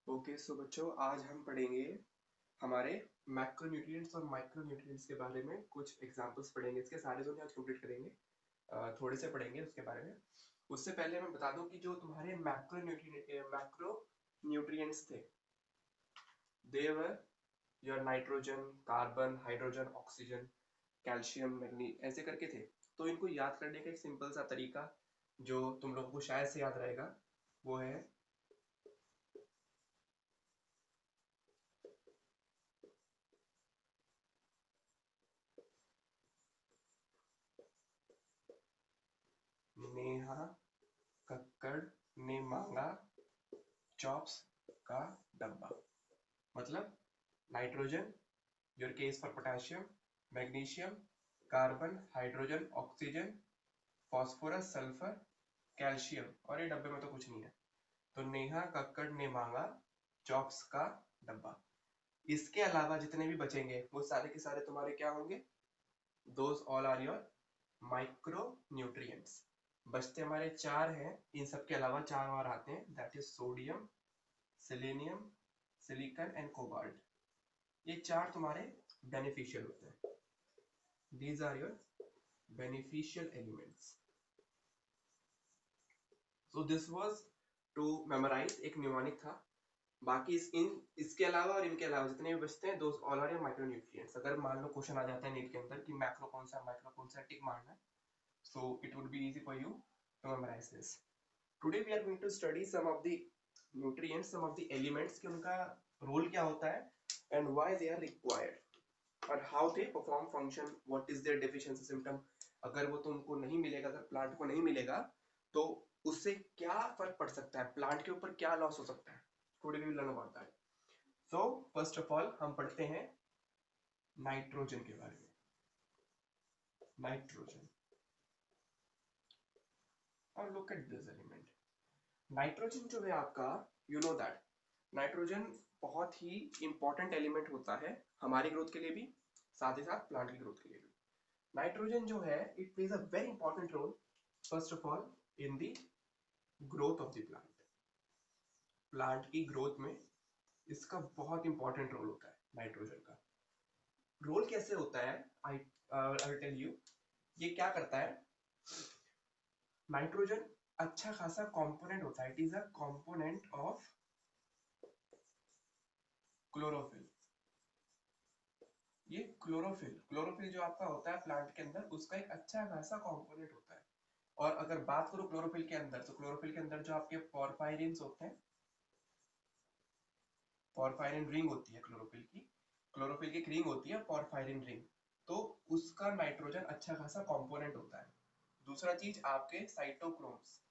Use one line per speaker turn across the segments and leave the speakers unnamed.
Okay so बच्चों, आज हम पढ़ेंगे हमारे मैक्रोन्यूट्रिएंट्स और माइक्रोन्यूट्रिएंट्स के बारे में। कुछ एग्जांपल्स पढ़ेंगे, इसके सारे तो नहीं आज कंप्लीट करेंगे, थोड़े से पढ़ेंगे उसके बारे में। उससे पहले मैं बता दूं कि जो तुम्हारे मैक्रोन्यूट्रिएंट्स थे, they were your nitrogen, carbon, hydrogen, oxygen, calcium, manganese, ऐसे करके थे। तो इनको याद करने का एक सिंपल सा तरीका जो तुम लोगों को शायद से याद रहेगा वो है नेहा कक्कड़ ने मांगा चॉप्स का डब्बा। मतलब nitrogen, your case for potassium, magnesium, carbon, hydrogen, oxygen, phosphorus, sulphur, calcium, और ये डब्बे में तो कुछ नहीं है। तो नेहा कक्कड़ ने मांगा चॉप्स का डब्बा। इसके अलावा जितने भी बचेंगे वो सारे के सारे तुम्हारे क्या होंगे? Those all are your micro nutrients. बचते हमारे चार हैं, इन सब के अलावा चार और आते हैं, that is sodium, selenium, silicon and cobalt. ये चार तुम्हारे बेनिफिशियल होते हैं। These are your beneficial elements. So this was to memorize, एक न्यूमोनिक था। बाकी इसके अलावा और इनके अलावा जितने भी बचते हैं those all are your micronutrients. अगर मान लो क्वेश्चन आ जाता है नीट के अंदर कि मैक्रो कौन सा माइक्रो कौन सा, टिक मारना है, so it would be easy for you to memorise this. Today we are going to study some of the nutrients, some of the elements, कि उनका रोल क्या होता है and why they are required और how they perform function, what is their deficiency symptom. अगर वो तुमको नहीं मिलेगा, अगर प्लांट को नहीं मिलेगा तो उससे क्या फर्क पड़ सकता है, प्लांट के ऊपर क्या लॉस हो सकता है। Today we will learn about that. So first of all हम पढ़ते हैं नाइट्रोजन के बारे में। नाइट्रोजन, और look at this element. Nitrogen जो है आपका, यू नो दैट नाइट्रोजन बहुत ही इंपॉर्टेंट एलिमेंट होता है हमारी ग्रोथ के लिए भी, साथ ही साथ प्लांट की ग्रोथ के लिए भी। नाइट्रोजन जो है it plays a very important role, first of all in the growth of the plant. Plant की ग्रोथ में इसका बहुत इंपॉर्टेंट रोल होता है नाइट्रोजन का। रोल कैसे होता है, आई विल टेल यू। ये क्या करता है, नाइट्रोजन अच्छा खासा कंपोनेंट होता है, it is a component of chlorophyll. ये क्लोरोफिल जो आपका होता है प्लांट के अंदर, उसका एक अच्छा खासा कंपोनेंट होता है। और अगर बात करो क्लोरोफिल के अंदर, तो क्लोरोफिल के अंदर जो आपके पोरफायरिन्स होते हैं, पोरफायरिन रिंग होती है क्लोरोफिल की एक रिंग होती है पोरफायरिन रिंग, तो उसका नाइट्रोजन अच्छा खासा कंपोनेंट होता है। दूसरा चीज आपके साइटोक्रोम्स,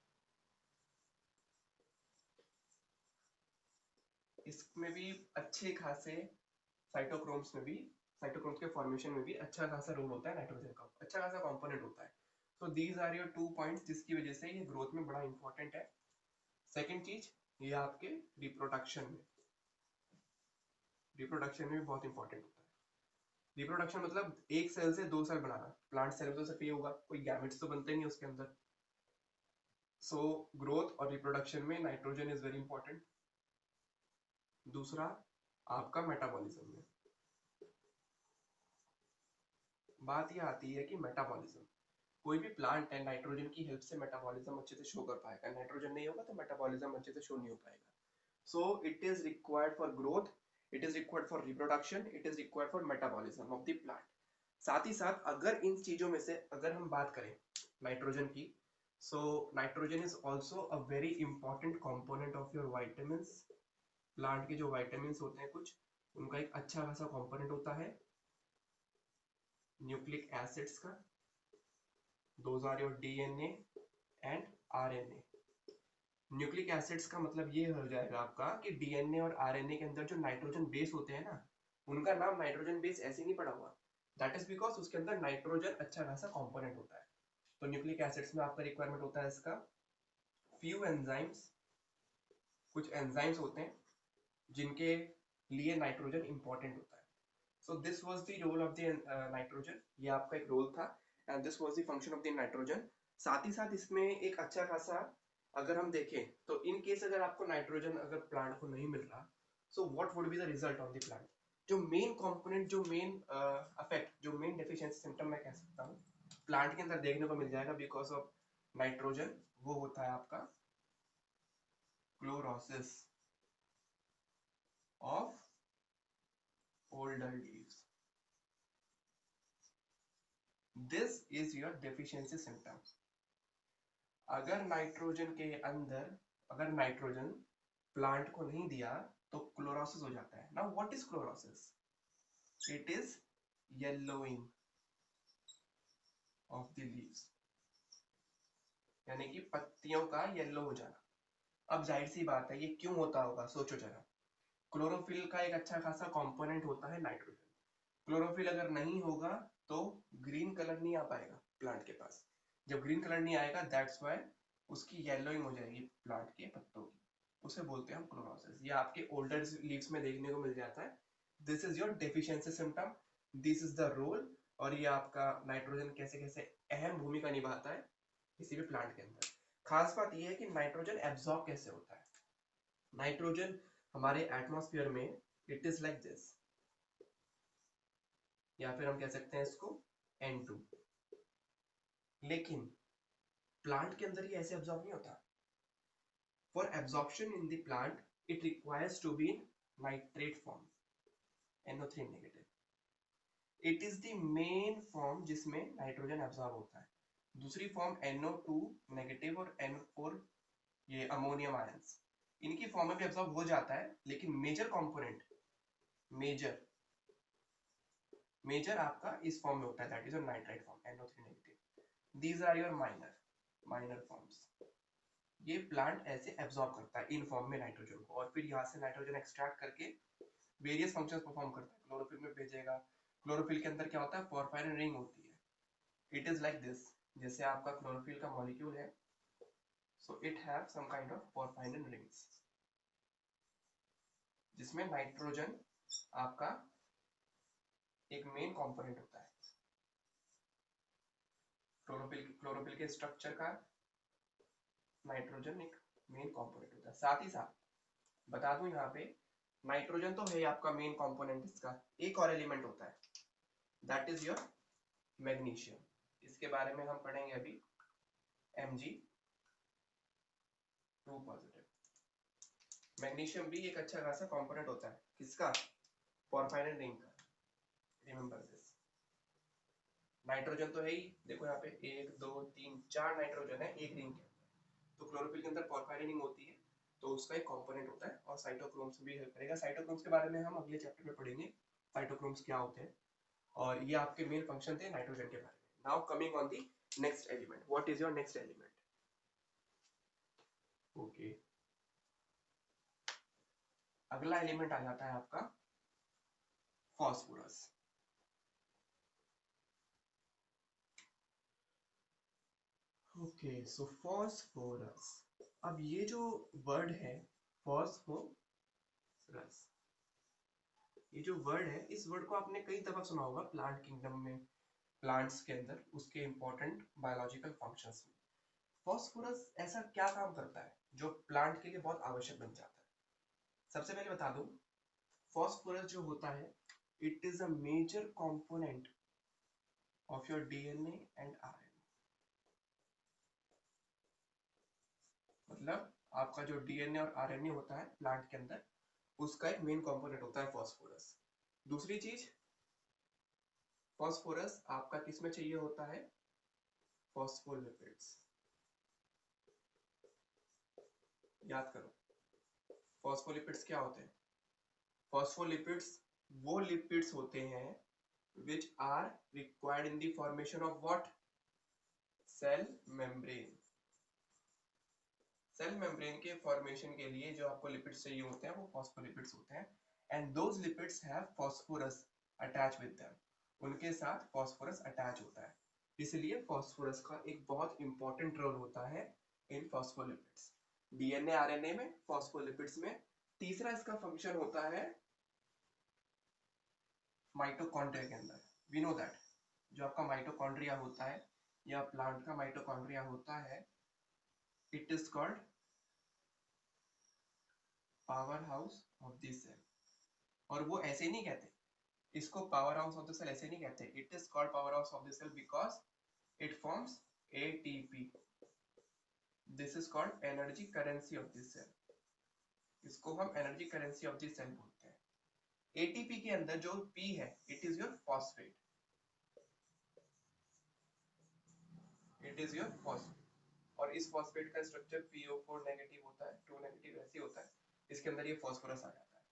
इसमें भी अच्छे खासे साइटोक्रोम्स में भी, साइटोक्रोम्स के फॉर्मेशन में भी अच्छा खासा रोल होता है नाइट्रोजन का, अच्छा खासा कंपोनेंट होता है। So these are your 2 points जिसकी वजह से ये ग्रोथ में बड़ा इंपॉर्टेंट है। सेकेंड चीज, ये आपके रिप्रोडक्शन में भी बहुत इंपॉर्टेंट होता है। रिप्रोडक्शन मतलब एक सेल से दो सेल बनाना, प्लांट सेल में तो सिर्फ ये होगा, कोई गैमेट्स तो बनते नहीं उसके अंदर। सो ग्रोथ और रिप्रोडक्शन में नाइट्रोजन इज वेरी इंपॉर्टेंट। दूसरा आपका मेटाबॉलिज्म में, बात यह आती है कि मेटाबॉलिज्म, कोई भी प्लांट है नाइट्रोजन की हेल्प से मेटाबॉलिज्म अच्छे से शो कर पाएगा, नाइट्रोजन नहीं होगा तो मेटाबॉलिज्म अच्छे से शो नहीं हो पाएगा। सो it is required for growth, it is required for reproduction, it is required for metabolism of the plant. साथ ही साथ अगर इन चीजों में से अगर हम बात करें नाइट्रोजन की, so nitrogen is also a very important component of your vitamins. Plant के जो वाइटामिन्स होते हैं कुछ, उनका एक अच्छा खासा कॉम्पोनेंट होता है न्यूक्लिक एसिड्स का। Those are your DNA and RNA. Nucleic acids का मतलब ये हो जाएगा आपका कि डीएनए और आरएनए के अंदर जो नाइट्रोजन बेस होते हैं ना, उनका नाम नाइट्रोजन बेस ऐसे नहीं पड़ा हुआ, दैट इज बिकॉज उसके अंदर नाइट्रोजन अच्छा खासा कंपोनेंट होता है। तो न्यूक्लिक एसिड्स में आपका रिक्वायरमेंट होता है इसका फ्यू एंजाइम्स, कुछ एंजाइम्स होते हैं जिनके लिए नाइट्रोजन इंपॉर्टेंट होता है। So this was the role of the nitrogen, ये आपका एक रोल था and this was the function of the nitrogen. साथ ही साथ इसमें एक अच्छा खासा अगर हम देखें तो इन केस अगर आपको नाइट्रोजन अगर प्लांट को नहीं मिल रहा, so what would be the result on the plant? जो मेन कंपोनेंट, जो मेन अफेक्ट, जो मेन डेफिशिएंसी सिम्टम मैं कह सकता हूँ प्लांट के अंदर देखने को मिल जाएगा बिकॉज ऑफ नाइट्रोजन, वो होता है आपका chlorosis of older leaves. This is your deficiency symptoms. अगर नाइट्रोजन के अंदर, अगर नाइट्रोजन प्लांट को नहीं दिया तो क्लोरोसिस हो जाता है. Now what is chlorosis? It is yellowing of the leaves, यानी कि पत्तियों का येलो हो जाना. अब जाहिर सी बात है ये क्यों होता होगा, सोचो जरा. क्लोरोफिल का एक अच्छा खासा कंपोनेंट होता है नाइट्रोजन. क्लोरोफिल अगर नहीं होगा तो ग्रीन कलर नहीं आ पाएगा प्लांट के पास. जब ग्रीन कलर नहीं आएगा, दैट्स व्हाई उसकी येलोइंग हो जाएगी प्लांट के पत्तों की. उसे बोलते हैं हम क्लोरोसिस. ये आपके ओल्डर लीव्स में देखने को मिल जाता है. This is your deficiency symptom, this is the role. और ये आपका नाइट्रोजन कैसे कैसे अहम भूमिका निभाता है किसी भी प्लांट के अंदर. खास बात यह है कि नाइट्रोजन एब्जॉर्ब कैसे होता है. नाइट्रोजन हमारे एटमॉस्फेयर में इट इज लाइक दिस, या फिर हम कह सकते हैं इसको N2. लेकिन प्लांट के अंदर ये ऐसे एब्जॉर्ब नहीं होता. For absorption in the plant it requires to be in nitrate form, NO3 negative. It is the main form जिसमें नाइट्रोजन एब्जॉर्ब होता है. दूसरी फॉर्म NO2 नेगेटिव और N4, ये अमोनियम आयंस, इनकी फॉर्म में भी एब्जॉर्ब हो जाता है. लेकिन मेजर कंपोनेंट, मेजर आपका इस फॉर्म में होता है, that is your nitrite form, NO3 negative. These are your minor forms. ये प्लांट ऐसे एब्जॉर्ब करता है इन फॉर्म में नाइट्रोजन को, और फिर यहाँ से नाइट्रोजन एक्सट्रैक्ट करके वेरियस फंक्शंस परफॉर्म करता है. क्लोरोफिल में भेजेगा. क्लोरोफिल के अंदर क्या होता है, पोरफायरिन रिंग होती है. इट इज लाइक दिस, जैसे आपका क्लोरोफिल का मॉलिक्यूल है, so it have some kind of porphyrin rings, जिसमें नाइट्रोजन आपका एक मेन कंपोनेंट होता है. क्लोरोफिल के स्ट्रक्चर का नाइट्रोजन एक मेन कंपोनेंट होता है. साथ ही साथ बता दूं यहाँ पे, नाइट्रोजन तो है आपका मेन कंपोनेंट. इसका एक और एलिमेंट होता है, दैट इज योर मैग्नीशियम. इसके बारे में हम पढ़ेंगे अभी, Mg2 पॉजिटिव. मैग्नीशियम भी एक अच्छा खासा कंपोनेंट होता है. किसका? पोरफायरिन रिंग का. Remember this. नाइट्रोजन तो है ही, देखो यहाँ पे 1 2 3 4 नाइट्रोजन है एक रिंग के अंदर. तो क्लोरोफिल के अंदर पोरफायरिन रिंग होती है, तो उसका एक कंपोनेंट होता है. और साइटोक्रोम्स भी हेल्प करेगा. साइटोक्रोम्स के बारे में हम अगले चैप्टर में पढ़ेंगे, साइटोक्रोम्स क्या होते हैं. और ये आपके मेन फंक्शन थे नाइट्रोजन के बारे में. Now coming on the next element, what is your next element? Okay, अगला एलिमेंट आ जाता है आपका फॉस्फोरस. ओके, सो फॉस्फोरस. अब ये जो वर्ड है फॉस्फोरस, ये जो वर्ड है, इस वर्ड को आपने कई दफा सुना होगा प्लांट किंगडम में, प्लांट्स के अंदर, उसके इंपॉर्टेंट बायोलॉजिकल फंक्शंस में. फॉस्फोरस ऐसा क्या काम करता है जो प्लांट के लिए बहुत आवश्यक बन जाता है? सबसे पहले बता दूं, फॉस्फोरस जो होता है, it is a major component of your DNA and RNA. मतलब आपका जो DNA और RNA होता है प्लांट के अंदर, उसका एक मेन कंपोनेंट होता है फॉस्फोरस. दूसरी चीज, फॉस्फोरस आपका किस में चाहिए होता है? फॉस्फोलिपिड्स. याद करो, फॉस्फोलिपिड्स क्या होते हैं? फॉस्फोलिपिड्स वो लिपिड्स होते हैं which are required in the formation of what? Cell membrane. Cell membrane के फॉर्मेशन के लिए जो आपको लिपिड्स चाहिए होते हैं वो फॉस्फोलिपिड्स होते हैं. And those lipids have phosphorus attach with them. उनके साथ फॉस्फोरस अटैच होता है. इसलिए फॉस्फोरस का एक बहुत इंपॉर्टेंट रोल होता है इन फॉस्फोलिपिड्स. DNA RNA में, फॉस्फोलिपिड्स में. तीसरा इसका फंक्शन होता है माइटोकॉन्ड्रिया के अंदर. वी नो दैट जो आपका माइटोकॉन्ड्रिया होता है, या प्लांट का माइटोकॉन्ड्रिया होता है, it is called power house of the cell. और वो ऐसे नहीं कहते इसको, power house of the cell ऐसे नहीं कहते, it is called power house of the cell because it forms ATP. This is called energy currency of the cell. इसको हम energy currency of the cell बोलते हैं। एटीपी के अंदर जो पी है, it is your phosphate, it is your phosphate. और इस फॉस्फेट का स्ट्रक्चर PO4 नेगेटिव होता है, 2 नेगेटिव ऐसे होता है, इसके अंदर ये फॉस्फोरस आ जाता है।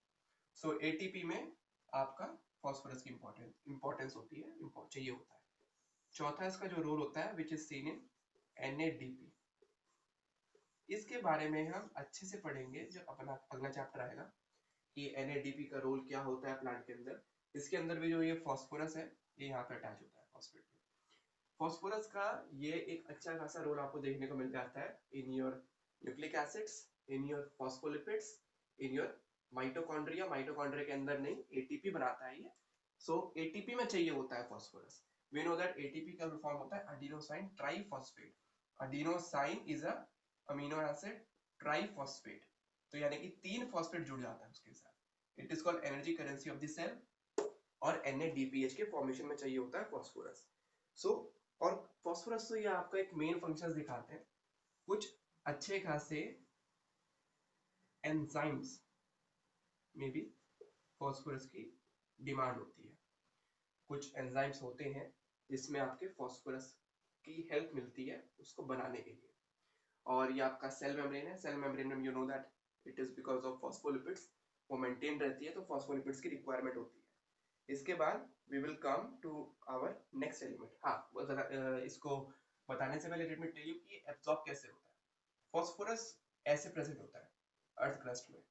सो एटीपी में आपका फॉस्फोरस की इंपॉर्टेंस होती है, चाहिए होता है। चौथा इसका जो रोल होता है which is seen in NADP। इसके बारे में हम अच्छे से पढ़ेंगे जब अपना अगला चैप्टर आएगा कि NADP का रोल क्या होता है प्लांट के अंदर। इसके अंदर भी जो ये फॉस्फोरस है ये यहाँ पे अटैच होता है फॉस्फेट में। फॉस्फोरस का ये एक अच्छा खासा रोल आपको देखने को मिल जाता है in your nucleic acids, in your phospholipids, in your mitochondria. Mitochondria के अंदर नहीं, एटीपी बनाता है ये। सो एटीपी में चाहिए होता है phosphorus. We know that ATP का फॉर्म होता है adenosine triphosphate. Adenosine is a amino acid triphosphate, तो यानी कि 3 फॉस्फेट जुड़ जाता है उसके साथ। It is called energy currency of the cell. और NADPH के फॉर्मेशन में चाहिए होता है फॉस्फोरस। सो और फॉस्फोरस तो ये आपका एक मेन फंक्शन दिखाते हैं। कुछ अच्छे खासे एंजाइम्स में भी फॉस्फोरस की डिमांड होती है। कुछ एंजाइम्स होते हैं जिसमें आपके फॉस्फोरस की हेल्प मिलती है उसको बनाने के लिए। और ये आपका सेल मेम्ब्रेन है। सेल मेम्ब्रेन में you know that it is because of phospholipids, वो मेंटेन रहती है, तो फॉस्फोलिपिड्स की रिक्वायरमेंट होती है। इसके बाद we will come to our next element. हाँ, इसको बताने से पहले लेट मी टेल यू कि एब्जॉर्ब कैसे होता है। फॉस्फोरस ऐसे प्रेजेंट होता है अर्थ क्रस्ट में,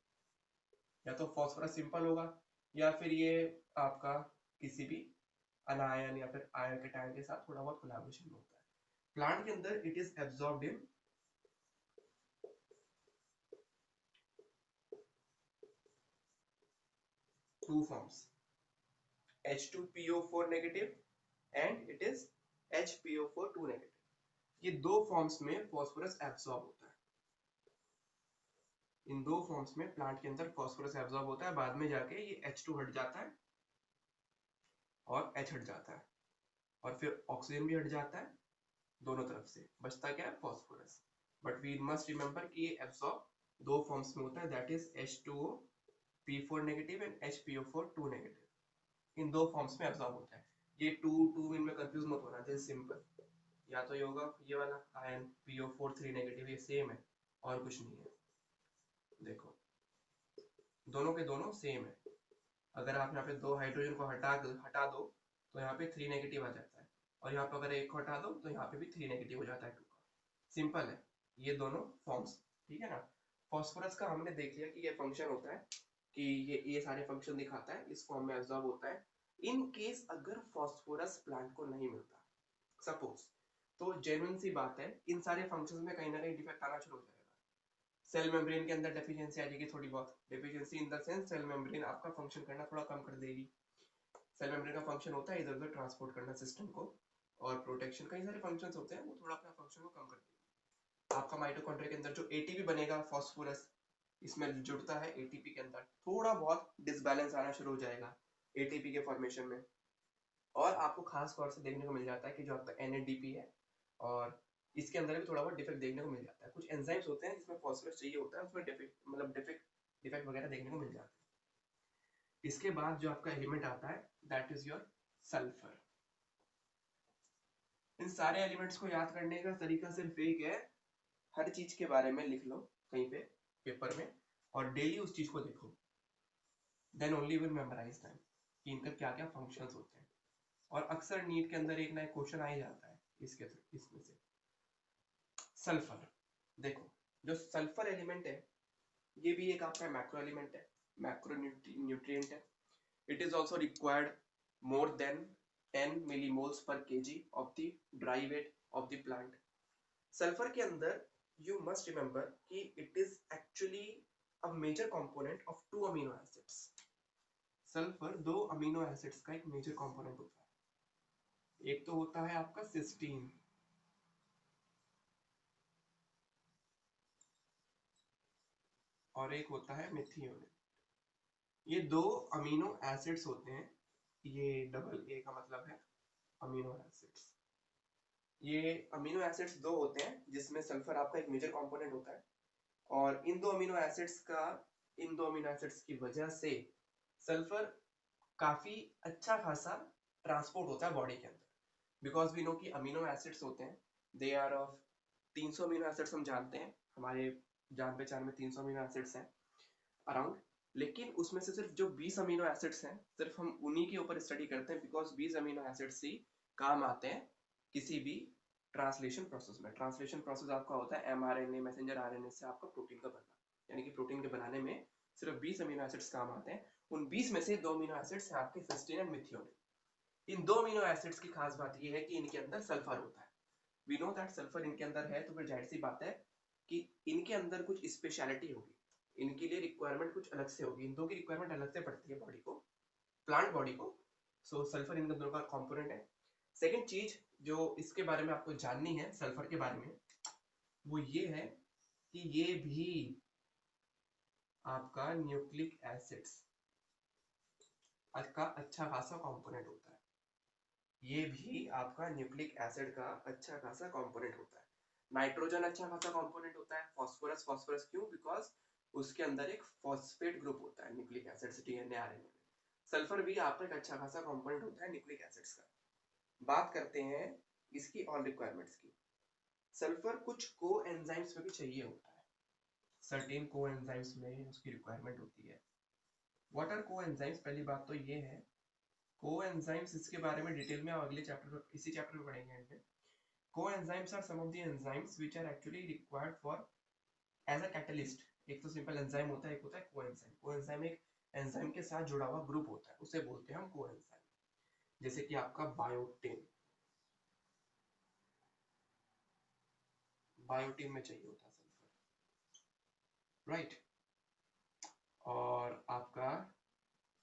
या तो फॉस्फोरस सिंपल होगा या फिर ये आपका किसी भी अनायन या फिर आयन के टाइम के साथ थोड़ा बहुत कोलैबोरेशन में होता है। प्लांट के अंदर it is absorbed in two forms, H2PO4 negative and it is HPO4 2 negative. ये दो फॉर्म्स में फॉस्फोरस एब्सॉर्ब होता है। इन दो फॉर्म्स में प्लांट के अंदर फॉस्फोरस एब्सॉर्ब होता है, बाद में जाके ये H2 हट जाता है और H हट जाता है, और फिर ऑक्सीजन भी हट जाता है, दोनों तरफ से बचता क्या है phosphorus. But we must remember कि ये एब्सॉर्ब दो फॉर्म्स में होता है, that is H2O P4 negative and HPO4 2 negative. इन दो फॉर्म्स में एब्सॉर्ब होता है। ये टू इनमें कंफ्यूज मत होना, दिस सिंपल। या तो ये होगा ये वाला आयन PO4 3 नेगेटिव, ये सेम है और कुछ नहीं है। देखो दोनों के दोनों सेम है। अगर आप यहाँ पे 2 हाइड्रोजन को हटा दो तो यहाँ पे 3 नेगेटिव आ जाता है, और यहाँ पे अगर एक को हटा दो तो यहाँ पे भी 3 नेगेटिव हो जाता है 2 का। सिंपल है ये दोनों फॉर्म्स, ठीक है ना। फॉस्फोरस का हमने देख लिया कि ये फंक्शन होता है कि ये सारे फंक्शन दिखाता है, इस फॉर्म में एब्जॉर्ब होता है। इन केस अगर फॉस्फोरस प्लांट को नहीं मिलता सपोज, तो जेन्युइन सी बात है इन सारे फंक्शंस में कहीं ना कहीं डिफेक्ट आना शुरू हो जाएगा। सेल मेम्ब्रेन के अंदर डेफिशिएंसी आ जाएगी, थोड़ी बहुत deficiency in the sense cell membrane आपका फंक्शन करना थोड़ा कम कर देगी। सेल मेम्ब्रेन का फंक्शन होता है इधर उधर ट्रांसपोर्ट करना सिस्टम को, और प्रोटेक्शन, कई सारे फंक्शंस होते हैं, वो थोड़ा अपना फंक्शन को कम कर देगी। आपका माइटोकॉन्ड्रिया के अंदर जो एटीपी बनेगा फॉस्फोरस इसमें जुड़ता है, एटीपी के अंदर थोड़ा बहुत डिसबैलेंस आना शुरू हो जाएगा एटीपी के फॉर्मेशन में। और आपको खास तौर से देखने को मिल जाता है कि जो आपका NADP है और इसके अंदर भी थोड़ा बहुत डिफेक्ट देखने को मिल जाता है। कुछ एंजाइम्स होते हैं जिसमें फॉस्फोरस चाहिए होता है, उसमें डिफेक्ट वगैरह देखने को मिल जाता है। इसके बाद जो आपका एलिमेंट आता है दैट इज योर सल्फर। इन सारे एलिमेंट्स को याद करने का तरीका सिर्फ एक है, हर चीज के बारे में लिख लो कहीं पे पेपर में और डेली उस चीज को देखो, then only will memorise them कि इनका क्या क्या फंक्शंस होते हैं। और अक्सर नीट के अंदर एक ना एक क्वेश्चन आ ही जाता है इसमें से। सल्फर, देखो जो सल्फर एलिमेंट है ये भी एक आपका मैक्रो एलिमेंट है, मैक्रो न्यूट्रिएंट है। It is also required more than 10 millimoles per KG of the dry weight of the plant. Sulphur के अंदर यू मस्ट रिमेंबर कि it is actually a major component of 2 amino acids. Sulphur 2 amino acids का एक major component होता है। एक तो होता है आपका सिस्टीन, और एक होता है मिथियोनिन। ये दो अमीनो एसिड्स होते हैं, ये डबल ए का मतलब है अमीनो एसिड्स। ये अमीनो एसिड्स दो होते हैं जिसमें सल्फर आपका एक मेजर कंपोनेंट होता है, और इन दो अमीनो एसिड्स की वजह से सल्फर काफी अच्छा खासा ट्रांसपोर्ट होता है बॉडी के अंदर, बिकॉज वी नो कि अमीनो एसिड्स होते हैं, they are of 300 amino acids हम जानते हैं, हमारे जान पहचान में 300 अमीनो एसिड्स हैं अराउंड, लेकिन उसमें से सिर्फ जो 20 अमीनो एसिड्स हैं सिर्फ हम उन्हीं के ऊपर स्टडी करते हैं, बिकॉज 20 अमीनो एसिड्स ही काम आते हैं किसी भी ट्रांसलेशन प्रोसेस में। ट्रांसलेशन प्रोसेस आपका होता है mRNA मैसेंजर आरएनए से आपका प्रोटीन का बनना, यानी कि प्रोटीन के बनाने में सिर्फ 20 अमीनो एसिड्स काम आते हैं। उन 20 में से 2 अमीनो एसिड्स हैं आपके सिस्टीन एंड मिथियोनिन। इन 2 अमीनो एसिड्स की खास बात यह है कि इनके अंदर सल्फर होता है। वी नो दैट सल्फर इनके अंदर है, तो फिर जाहिर सी बात है कि इनके अंदर कुछ स्पेशलिटी होगी, इनके लिए रिक्वायरमेंट कुछ अलग से होगी। इन दो की रिक्वायरमेंट अलग से पड़ती है बॉडी को, प्लांट बॉडी को। सो सल्फर इन दोनों का कंपोनेंट है। सेकंड चीज जो इसके बारे में आपको जाननी है सल्फर के बारे में, वो ये है कि ये भी आपका न्यूक्लिक एसिड्स का अच्छा खासा कंपोनेंट होता है। ये भी आपका न्यूक्लिक एसिड का अच्छा खासा कंपोनेंट होता है। नाइट्रोजन अच्छा खासा कंपोनेंट होता है। फास्फोरस क्यों? बिकॉज उसके अंदर एक फॉस्फेट ग्रुप होता है न्यूक्लिक एसिड्स डीएनए आरएनए में। सल्फर भी आपका एक अच्छा खासा कंपोनेंट होता है न्यूक्लिक एसिड्स का। बात करते हैं इसकी और रिक्वायरमेंट्स की। सल्फर कुछ को एंजाइम्स में भी चाहिए होता है, सर्टेन को एंजाइम्स में उसकी रिक्वायरमेंट होती है। व्हाट आर को एंजाइम्स? पहली बात तो ये है कोएंजाइम्स, इसके बारे में डिटेल में अगले चैप्टर में, इसी चैप्टर में पढ़ेंगे एंड में। Coenzymes are some of the enzymes which are actually required for as a catalyst. एक तो सिंपल एंजाइम होता है, एक होता है कोएंजाइम। कोएंजाइम एक एंजाइम के साथ जुड़ा हुआ ग्रुप होता है, उसे बोलते हैं हम कोएंजाइम। जैसे कि आपका बायोटिन, बायोटिन में चाहिए होता है सल्फर, राइट। और आपका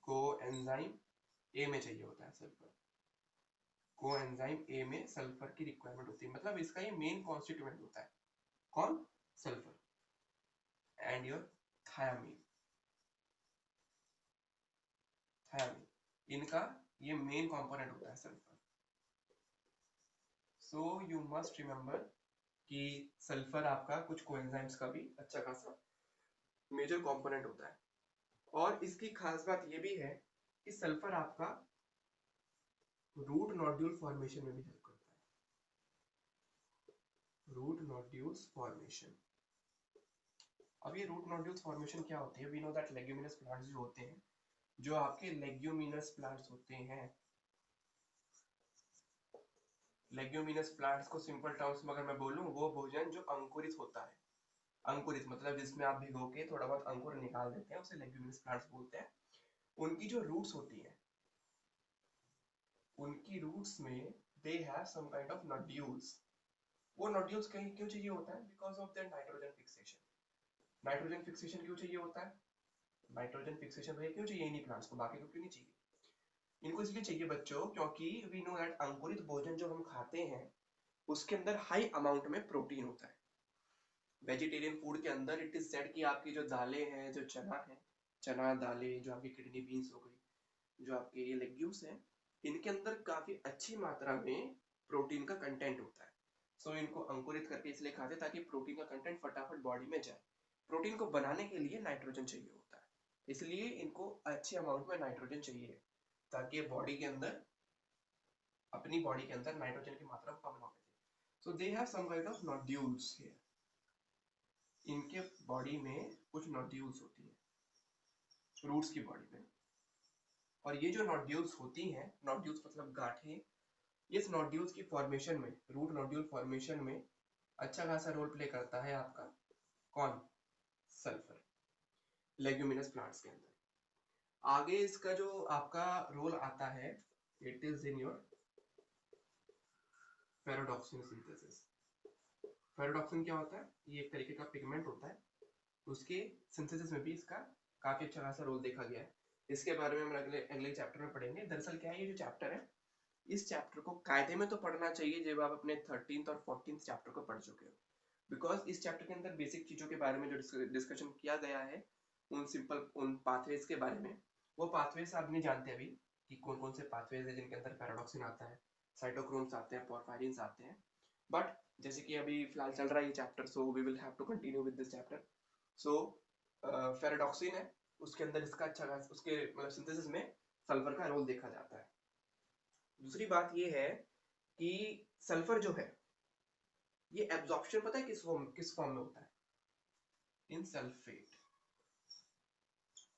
कोएंजाइम ए में चाहिए होता है सल्फर। कोएंजाइम ए में सल्फर की रिक्वायरमेंट होती है, मतलब इसका ये मेन कॉन्स्टिट्यूएंट होता है। कौन? सल्फर। एंड योर थायामीन, इनका ये मेन कंपोनेंट होता है sulphur. So you must remember कि सल्फर आपका कुछ कोएंजाइम्स का भी अच्छा खासा मेजर कंपोनेंट होता है। और इसकी खास बात ये भी है कि सल्फर आपका रूट नोड्यूल फॉर्मेशन में भी हेल्प करता है। Root nodules formation. अब ये रूट नोड्यूल्स फॉर्मेशन क्या होती है? We know that leguminous plants जो होते हैं, जो आपके लेग्यूमिनस प्लांट्स होते हैं, लेग्यूमिनस प्लांट्स को सिंपल टर्म्स में अगर मैं बोलूं, वो भोजन जो अंकुरित होता है, अंकुरित मतलब जिसमें आप भिगो के थोड़ा बहुत अंकुर निकाल देते हैं, उसे लेग्यूमिनस प्लांट्स बोलते हैं। उनकी जो रूट्स होती है, उनकी रूट्स में they have some kind of nodules. वो नोड्यूल्स कहीं क्यों चाहिए होता है? Because of their nitrogen fixation. Nitrogen fixation क्यों चाहिए होता है? नाइट्रोजन फिक्सेशन भैया क्यों चाहिए इन्हीं प्लांट्स को, बाकी को क्यों नहीं चाहिए? इनको इसलिए चाहिए बच्चों क्योंकि वी नो दैट अंकुरित भोजन जो हम खाते हैं उसके अंदर हाई अमाउंट में प्रोटीन होता है। वेजिटेरियन फूड के अंदर इट इज सेड कि आपकी जो दालें हैं, जो चना है, चना दालें, जो आपकी किडनी बीन्स हो गई, जो आपके ये लेग्यूम्स हैं, इनके अंदर काफी अच्छी मात्रा में प्रोटीन का कंटेंट होता है। सो इनको अंकुरित करके इसलिए खाते ताकि प्रोटीन का कंटेंट फटाफट बॉडी में जाए। प्रोटीन को बनाने के लिए नाइट्रोजन चाहिए होता है, इसलिए इनको अच्छे अमाउंट में नाइट्रोजन चाहिए ताकि बॉडी के अंदर, अपनी बॉडी के अंदर नाइट्रोजन की मात्रा कम ना हो। So they have some kind of nodules here. इनके बॉडी में कुछ नोड्यूल्स होती है रूट्स की बॉडी में, और ये जो नोड्यूल्स होती हैं, नोड्यूल्स मतलब गांठें, इस नोड्यूल्स की फॉर्मेशन में, रूट नोड्यूल फॉर्मेशन में अच्छा खासा रोल प्ले करता है आपका कौन? सल्फर, लेग्यूमिनस प्लांट्स के अंदर। आगे इसका जो आपका रोल आता है, it is in your ferredoxin synthesis. Ferredoxin क्या होता है? ये एक तरीके का पिगमेंट होता है, उसके सिंथेसिस में भी इसका काफी अच्छा खासा रोल देखा गया है। इसके बारे में हम अगले अगले चैप्टर में पढ़ेंगे। दरअसल क्या है, ये जो चैप्टर है, इस चैप्टर को कायदे में तो पढ़ना चाहिए जब आप अपने 13th और 14th चैप्टर को पढ़ चुके हो, बिकॉज इस चैप्टर के अंदर बेसिक चीजों के बारे में जो डिस्कशन किया गया है, उन पाथवेज के बारे में, वो पाथवेज आप नहीं जानते अभी कि कौन कौन से पाथवेज है जिनके अंदर पैराडॉक्सिन आता है, साइटोक्रोम्स आते हैं, पोरफायरिन्स आते हैं। बट जैसे कि अभी फिलहाल चल रहा है ये chapter, so we will have to continue with this chapter. So ferredoxin है, उसके अंदर इसका अच्छा उसके मतलब सिंथेसिस में सल्फर का रोल देखा जाता है। दूसरी बात ये है कि सल्फर जो है ये एब्जॉर्प्शन पता है किस फॉर्म में होता है? इन सल्फेट,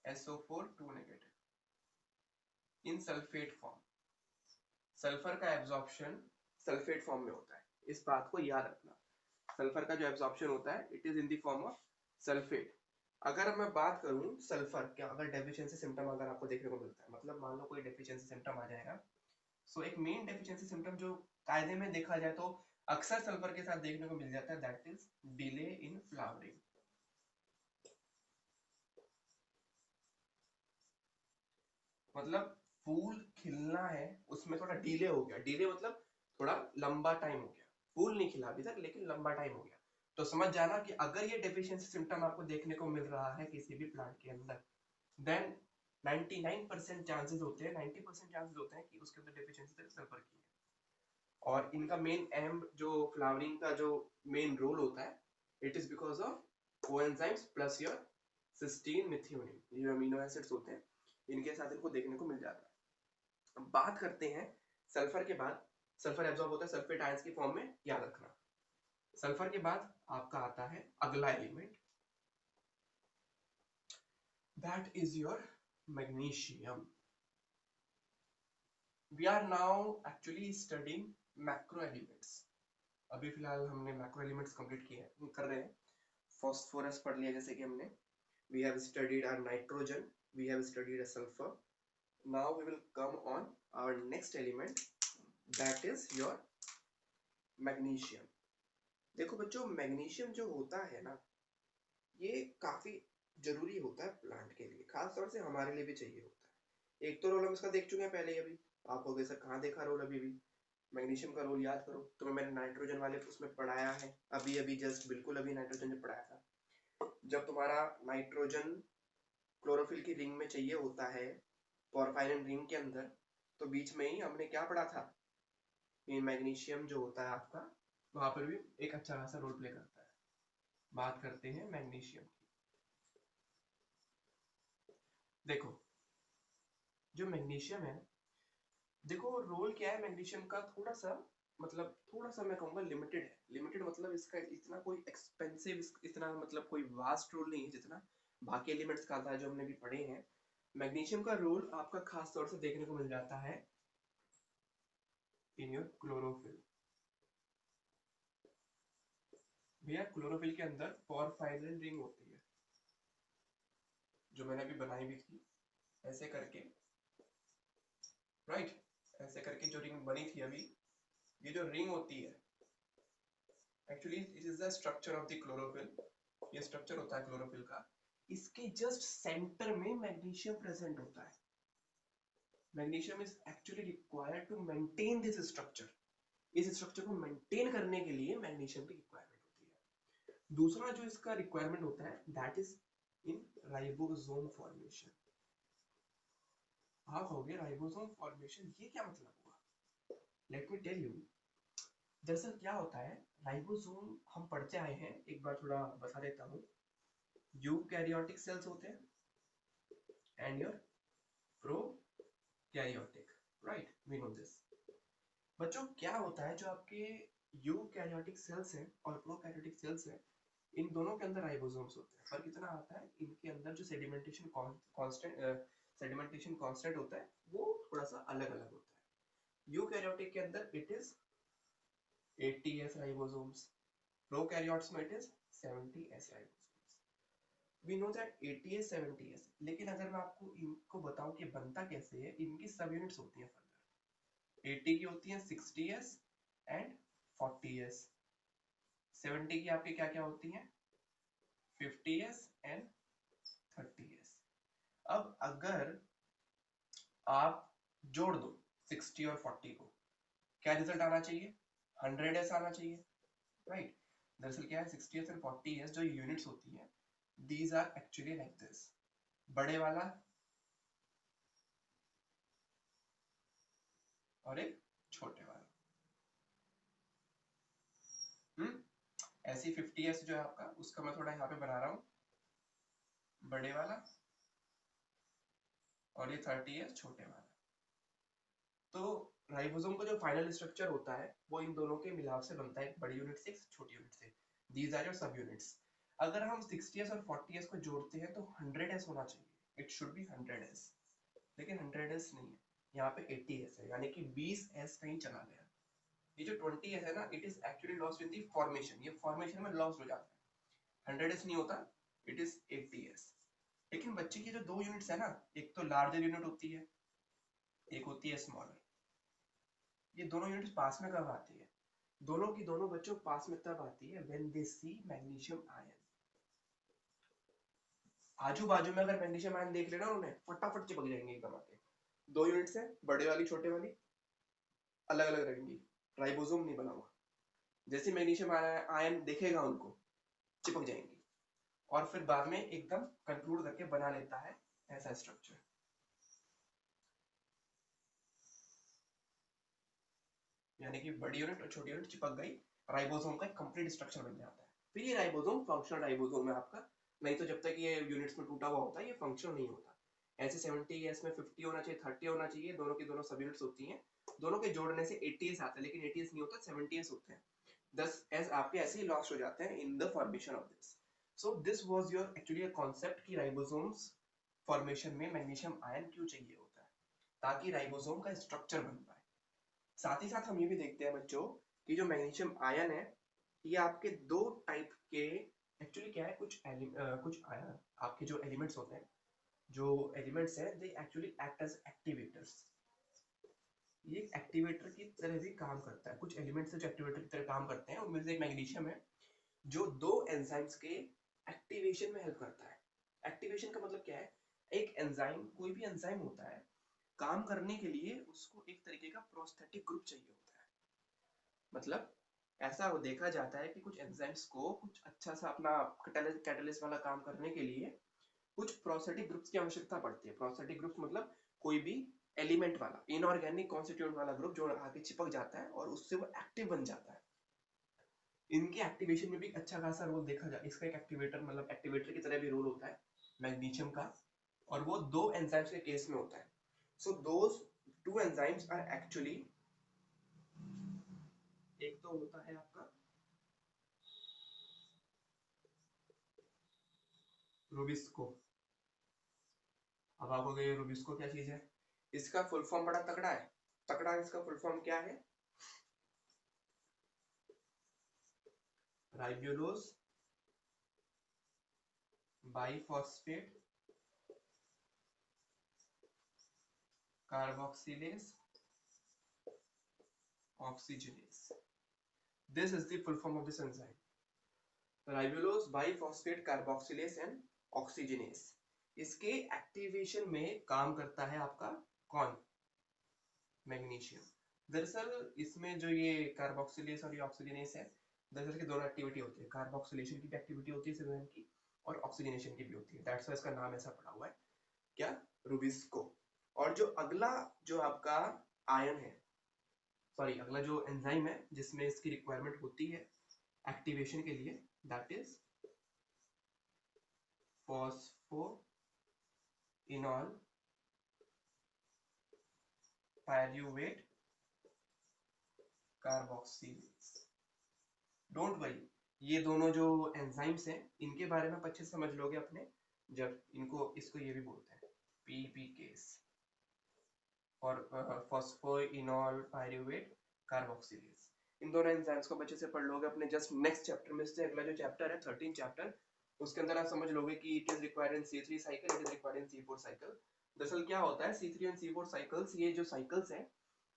SO4 2 नेगेटिव, इन सल्फेट फॉर्म। सल्फर का एब्जॉर्प्शन सल्फेट फॉर्म में होता है, इस बात को याद रखना। सल्फर का जो एब्जॉर्प्शन होता है it is in the form of sulphate. अगर मैं बात करूं सल्फर क्या अगर डेफिशिएंसी सिम्टम अगर आपको देखने को मिलता है, मतलब मान लो कोई डेफिशिएंसी सिम्टम आ जाएगा, सो एक मेन डेफिशिएंसी सिम्टम जो कायदे में देखा जाए तो अक्सर सल्फर के साथ देखने को मिल जाता है, that is delay in flowering. मतलब फूल खिलना है उसमें थोड़ा डिले हो गया, डिले मतलब थोड़ा लंबा टाइम हो गया, फूल नहीं खिला अभी तक लेकिन लंबा टाइम हो गया। तो समझ जाना कि अगर ये डेफिशिएंसी सिम्टम आपको देखने को मिल रहा है किसी भी प्लांट के अंदर, देन 99% चांसेस होते हैं, 90% चांसेस होते हैं कि उसके अंदर डेफिशिएंसी सल्फर की है। और इनका मेन एम जो फ्लावरिंग का जो मेन रोल होता है, it is because of coenzymes plus your cysteine methionine, ये अमीनो एसिड्स होते हैं, इनके साथ इनको देखने को मिल जाता है। अब बात करते हैं सल्फर के बाद, सल्फर एब्जॉर्ब होता है सल्फेट आयंस की फॉर्म में, याद रखना। सल्फर के बाद आपका आता है अगला element, that is your magnesium. We are now actually studying macro elements. अभी फिलहाल हमने मैक्रो एलिमेंट्स कंप्लीट किए हैं, कर रहे हैं। फॉस्फोरस पढ़ लिया जैसे कि हमने, we have studied our nitrogen, we have studied a sulfur. Now we will come on our next element, that is your magnesium. देखो बच्चों, मैग्नीशियम जो होता है ना, ये काफी जरूरी होता है प्लांट के लिए, खास तौर से हमारे लिए भी चाहिए होता है। एक तो रोल हम इसका देख चुके हैं पहले ही, अभी आप हो गए सर कहाँ देखा रोल, अभी भी मैग्नीशियम का रोल याद करो, तुम्हें मैंने नाइट्रोजन वाले उसमें पढ़ाया है, अभी अभी जस्ट बिल्कुल अभी नाइट्रोजन में पढ़ाया था। जब तुम्हारा नाइट्रोजन क्लोरोफिल की रिंग में चाहिए होता है, पोरफायरिन रिंग के अंदर, तो बीच में ही हमने क्या पढ़ा था, ये मैग्नीशियम जो होता है आपका, वहां पर भी एक अच्छा खासा रोल प्ले करता है। बात करते हैं मैग्नीशियम की। देखो जो मैग्नीशियम है, देखो रोल क्या है मैग्नीशियम का, थोड़ा सा मतलब थोड़ा सा मैं कहूँगा लिमिटेड है। लिमिटेड मतलब इसका इतना कोई एक्सपेंसिव, इतना मतलब कोई वास्ट रोल नहीं है जितना बाकी एलिमेंट्स का था जो हमने भी पढ़े हैं। मैग्नीशियम का रोल आपका खास तौर से देखने को मिल जाता है इन योर क्लोरोफिल। भैया क्लोरोफिल के अंदर पोरफायरिन रिंग होती है, जो मैंने अभी बनाई भी थी ऐसे करके, राइट, ऐसे करके जो रिंग बनी थी अभी, ये जो रिंग होती है actually it is the structure of the chlorophyll. ये स्ट्रक्चर होता है क्लोरोफिल का, इसके जस्ट सेंटर में मैग्नीशियम प्रेजेंट होता है। Magnesium is actually required to maintain this structure. इस स्ट्रक्चर को मेंटेन करने के लिए मैग्नीशियम की रिक्वायरमेंट होती है। दूसरा जो इसका रिक्वायरमेंट होता है that is in ribosome formation. आप कहोगे राइबोसोम फॉर्मेशन ये क्या मतलब हुआ? Let me tell you. दरअसल क्या होता है, राइबोसोम हम पढ़ते आए हैं, एक बार थोड़ा बता देता हूँ। यूकैरियोटिक सेल्स होते हैं and your prokaryotic, right, we know this. बच्चों क्या होता है, जो आपके यूकैरियोटिक सेल्स हैं और प्रोकैरियोटिक सेल्स हैं, इन दोनों के अंदर राइबोसोम्स होते हैं। फर्क इतना आता है, इनके अंदर जो सेडिमेंटेशन कांस्टेंट होता है वो थोड़ा सा अलग अलग होता है। यूकैरियोटिक के अंदर it is 80s ribosomes, prokaryotes में it is 70s ribosomes. We know that 80s 70s, लेकिन अगर मैं आपको इनको बताऊं कि बनता कैसे है, इनकी सब यूनिट्स होती हैं फर्दर। 80 की होती हैं 60s एंड 40s, 70 की आपकी क्या क्या होती हैं 50s एंड 30s। अब अगर आप जोड़ दो 60 और 40 को, क्या रिजल्ट आना चाहिए? 100s आना चाहिए, राइट। दरअसल क्या है 60th एंड 40th जो यूनिट्स होती है these are actually like this, बड़े वाला और एक छोटे वाला। ऐसी 50s जो है आपका उसका मैं थोड़ा यहाँ पे बना रहा हूँ, बड़े वाला और ये 30s छोटे वाला। तो राइबोसोम का जो फाइनल स्ट्रक्चर होता है वो इन दोनों के मिलाप से बनता है, बड़ी यूनिट से छोटी यूनिट से। दीज आर योर सब यूनिट्स। अगर हम 60s और 40s को जोड़ते हैं तो 100s होना चाहिए, इट शुड बी 100s, लेकिन 100s नहीं है, यहाँ पे 80s है, यानी कि 20s कहीं चला गया। ये जो 20s है ना, it is actually lost in the formation, ये फॉर्मेशन में लॉस्ट हो जाता है, 100s नहीं होता, इट इज 80s। लेकिन बच्चे की जो दो यूनिट्स है ना, एक तो लार्जर यूनिट होती है, एक होती है स्मॉलर। ये दोनों यूनिट्स पास में कब आती है? दोनों की दोनों बच्चों पास में तब आती है when they see magnesium ion. आजू बाजू में अगर मैग्नीशियम आयन देख लेना उन्हें, फटाफट चिपक जाएंगे एकदम आके। दो यूनिट्स है, बड़े वाली छोटे वाली, अलग अलग रहेंगी, राइबोसोम नहीं बना हुआ। जैसे मैग्नीशियम आयन देखेगा उनको चिपक जाएंगी, और फिर बाद में एकदम कंक्लूड करके बना लेता है ऐसा स्ट्रक्चर। यानी कि बड़ी यूनिट और छोटी यूनिट चिपक गई, राइबोसोम का एक कंप्लीट स्ट्रक्चर बन जाता है। फिर ये राइबोसोम फंक्शनल राइबोसोम है आपका, नहीं तो जब तक ये यूनिट्स में टूटा हुआ होता है ये फंक्शनल नहीं होता। ऐसे 70s में 50 होना चाहिए, 30 होना चाहिए, दोनों की दोनों सब यूनिट्स होती हैं, दोनों के जोड़ने से 80s आता है, लेकिन 80s नहीं होता, 70s होते हैं। 10s आपके ऐसे ही लॉस्ट हो जाते हैं in the formation of this. So this was your actually a concept कि राइबोसोम्स फॉर्मेशन में मैग्नीशियम आयन क्यों चाहिए होता है, ताकि राइबोसोम का स्ट्रक्चर बन पाए। साथ ही साथ हम ये भी देखते हैं बच्चों कि जो मैग्नीशियम आयन है ये आपके दो टाइप के, एक्चुअली क्या है, कुछ आपके जो एलिमेंट्स होते हैं, जो एलिमेंट्स हैं they actually act as activators. ये एक्टिवेटर की तरह भी काम करता है, कुछ एलिमेंट्स जो एक्टिवेटर की तरह काम करते हैं, उनमें से एक मैग्नीशियम है जो दो एंजाइम्स के एक्टिवेशन में हेल्प करता है। एक्टिवेशन का मतलब क्या है, एक एंजाइम, कोई भी एंजाइम होता है, काम करने के लिए उसको एक तरीके का प्रोस्थेटिक ग्रुप चाहिए होता है। मतलब ऐसा देखा जाता है कि कुछ एंजाइम्स को कुछ अच्छा सा अपना कैटलिस्ट वाला काम करने के लिए कुछ प्रोस्थेटिक ग्रुप्स की आवश्यकता पड़ती है। प्रोस्थेटिक ग्रुप्स मतलब कोई भी एलिमेंट वाला, इनऑर्गेनिक कॉन्स्टिट्यूएंट वाला ग्रुप जो आके चिपक जाता है और उससे वो एक्टिव बन जाता है। इनके एक्टिवेशन में भी अच्छा खासा रोल देखा जाए, इसका एक एक्टिवेटर मतलब एक्टिवेटर की तरह भी रोल होता है मैग्नीशियम का, और वो दो एंजाइम्स के केस में होता है। So those two enzymes are actually, एक तो होता है आपका रूबिस्को। अब आप कहोगे रूबिस्को क्या चीज है, इसका फुल फॉर्म बड़ा तगड़ा है, तगड़ा इसका फुल फॉर्म क्या है, राइबोलोज biphosphate carboxylase oxygenase. This is the full form of this enzyme, राइबोलोज biphosphate carboxylase and oxygenase. इसके एक्टिवेशन में काम करता है आपका कौन, मैग्नीशियम। दरअसल इसमें जो ये कार्बोक्सिलेज और ये ऑक्सीजनेज है, दरअसल की दोनों एक्टिविटी होती है, कार्बोक्सिलेशन की भी एक्टिविटी होती है सिग्नल की, और ऑक्सीजनेशन की भी होती है, दैट्स व्हाई इसका नाम ऐसा पड़ा हुआ है क्या, रूबिस्को। और जो अगला जो आपका आयन है, सॉरी अगला जो एंजाइम है जिसमें इसकी रिक्वायरमेंट होती है एक्टिवेशन के लिए, that is phosphoenol pyruvate carboxylase. Don't worry, ये दोनों जो एंजाइम्स हैं इनके बारे में अच्छे से समझ लोगे अपने, जब इनको इसको ये भी बोलते हैं पीपीकेस, और फॉस्फोइनॉल पायरुवेट कार्बोक्सिलेज। इन दोनों एंजाइम्स को अच्छे से पढ़ लोगे अपने जस्ट नेक्स्ट चैप्टर में से, अगला जो चैप्टर है 13 चैप्टर, उसके अंदर आप समझ लोगे कि it is required in C3 cycle, it is required in C4 cycle. दरअसल क्या होता है C3 एंड C4 साइकिल्स, ये जो साइकिल्स हैं